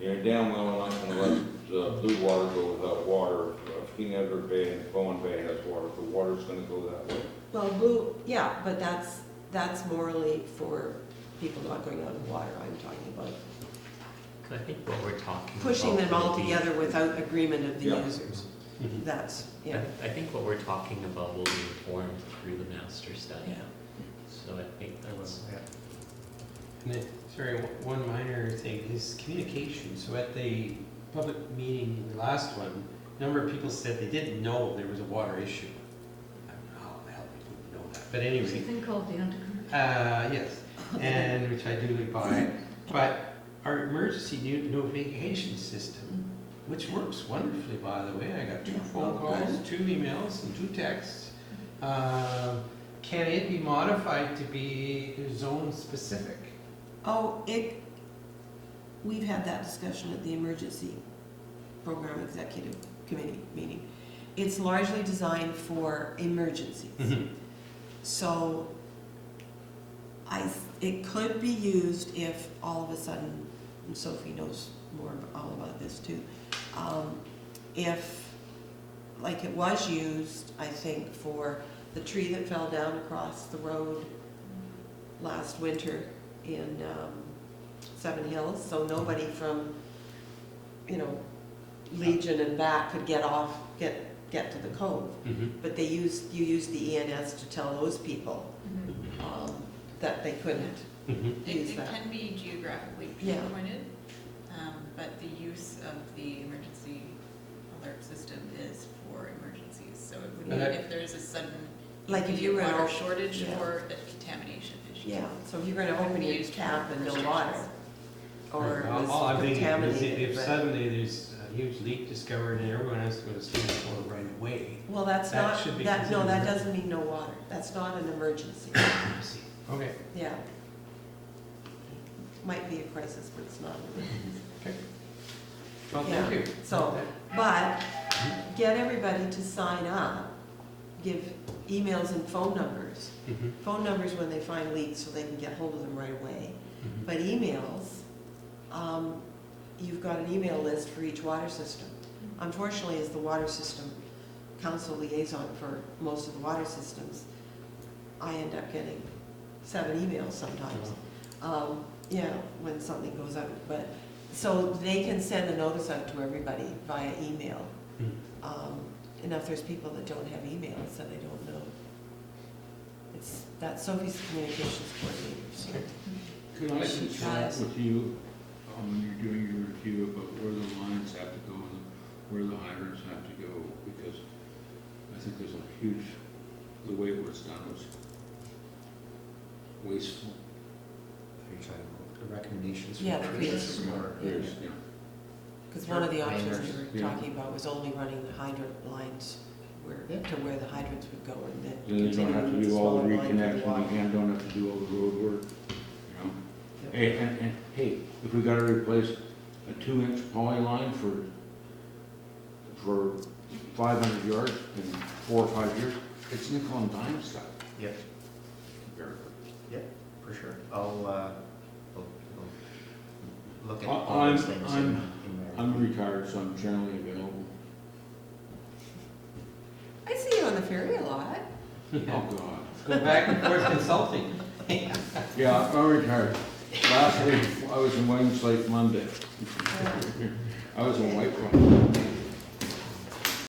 you're damn well not gonna let Blue Water go without water. King Edward Bay and Bowen Bay has water, the water's gonna go that way. Well, yeah, but that's morally for people not going out of water, I'm talking about. So I think what we're talking about. Pushing them all will be- together without agreement of the Yeah. users. Mhm. That's, yeah. I think what we're talking about will be informed through the master study. Yeah. So I think that's, Yeah. And then, sorry, one minor thing is communication. So at the public meeting, the last one, a number of people said they didn't know there was a water issue. I don't know how the hell they didn't know that, but There's a anyway. thing called the undercurrent. Yes, and which I do live by. But our emergency notification system, which works wonderfully, by the way, I got 2 phone calls, 2 emails, and 2 texts. Can it be modified to be zone specific? Oh, we've had that discussion at the emergency program executive committee meeting. It's largely designed for emergencies. So it could be used if all of a sudden, and Sophie knows more all about this too, if, like it was used, I think, for the tree that fell down across the road last winter in Seven Hills, so nobody from, Legion and back could get to the cove. But you used the ENS to tell those people that they couldn't use It that. can be geographically Yeah. pinpointed, but the use of the emergency alert system is for emergencies. So it would be But if there's a sudden Like if you were water out- shortage yeah. or a contamination issue. Yeah, so if you're gonna It would open be your used for tap and no restrictions. water, or it All I'm was thinking is contaminated. if but- suddenly there's a huge leak discovered and everyone has to go to sleep for right away. Well, that's that not, should be that, no, that considered- doesn't mean no water. That's not an emergency. I see. Okay. Yeah. Might be a crisis, but it's not an emergency. Okay. Well, Yeah, thank you. so- But get everybody to sign up, give emails and phone numbers. Mhm. Phone numbers when they find leaks so they can get hold of them right away. Mhm. But emails, you've got an email list for each water system. Unfortunately, as the water system council liaison for most of the water systems, I end up getting 7 emails sometimes. Yeah, when something goes out, but, so they can send a notice out to everybody via email. And if there's people that don't have emails, then I don't know. That's Sophie's communications coordinator, so. Could I consult with you, when you're doing your review about where the lines have to go and where the hydrants have to go? Because I think there's a huge, the way it was done was wasteful. Are you talking about The recommendations from Yeah, the Creus Creus Report. Yes, yeah. Because one of the options Miners, we were yeah. talking about was only running the hydrant lines where, Yeah. to where the hydrants would go and then Then you don't have to continuing with the do all the smaller line for the reconnections water. again, don't have to do all the road work, you know? Yep. Hey, and, hey, if we gotta replace a 2-inch poly line for 500 yards in 4 or 5 years, it's nickel and dime stuff. Yep, Very yep, for sure. I'll look at I- all those I'm- things I'm- in my. I'm retired, so I'm generally available. I see you on the ferry a lot. Oh, God. Go back and forth consulting. Yeah, I'm retired. Last week, I was in Wayne Lake Monday. I was in White Rock.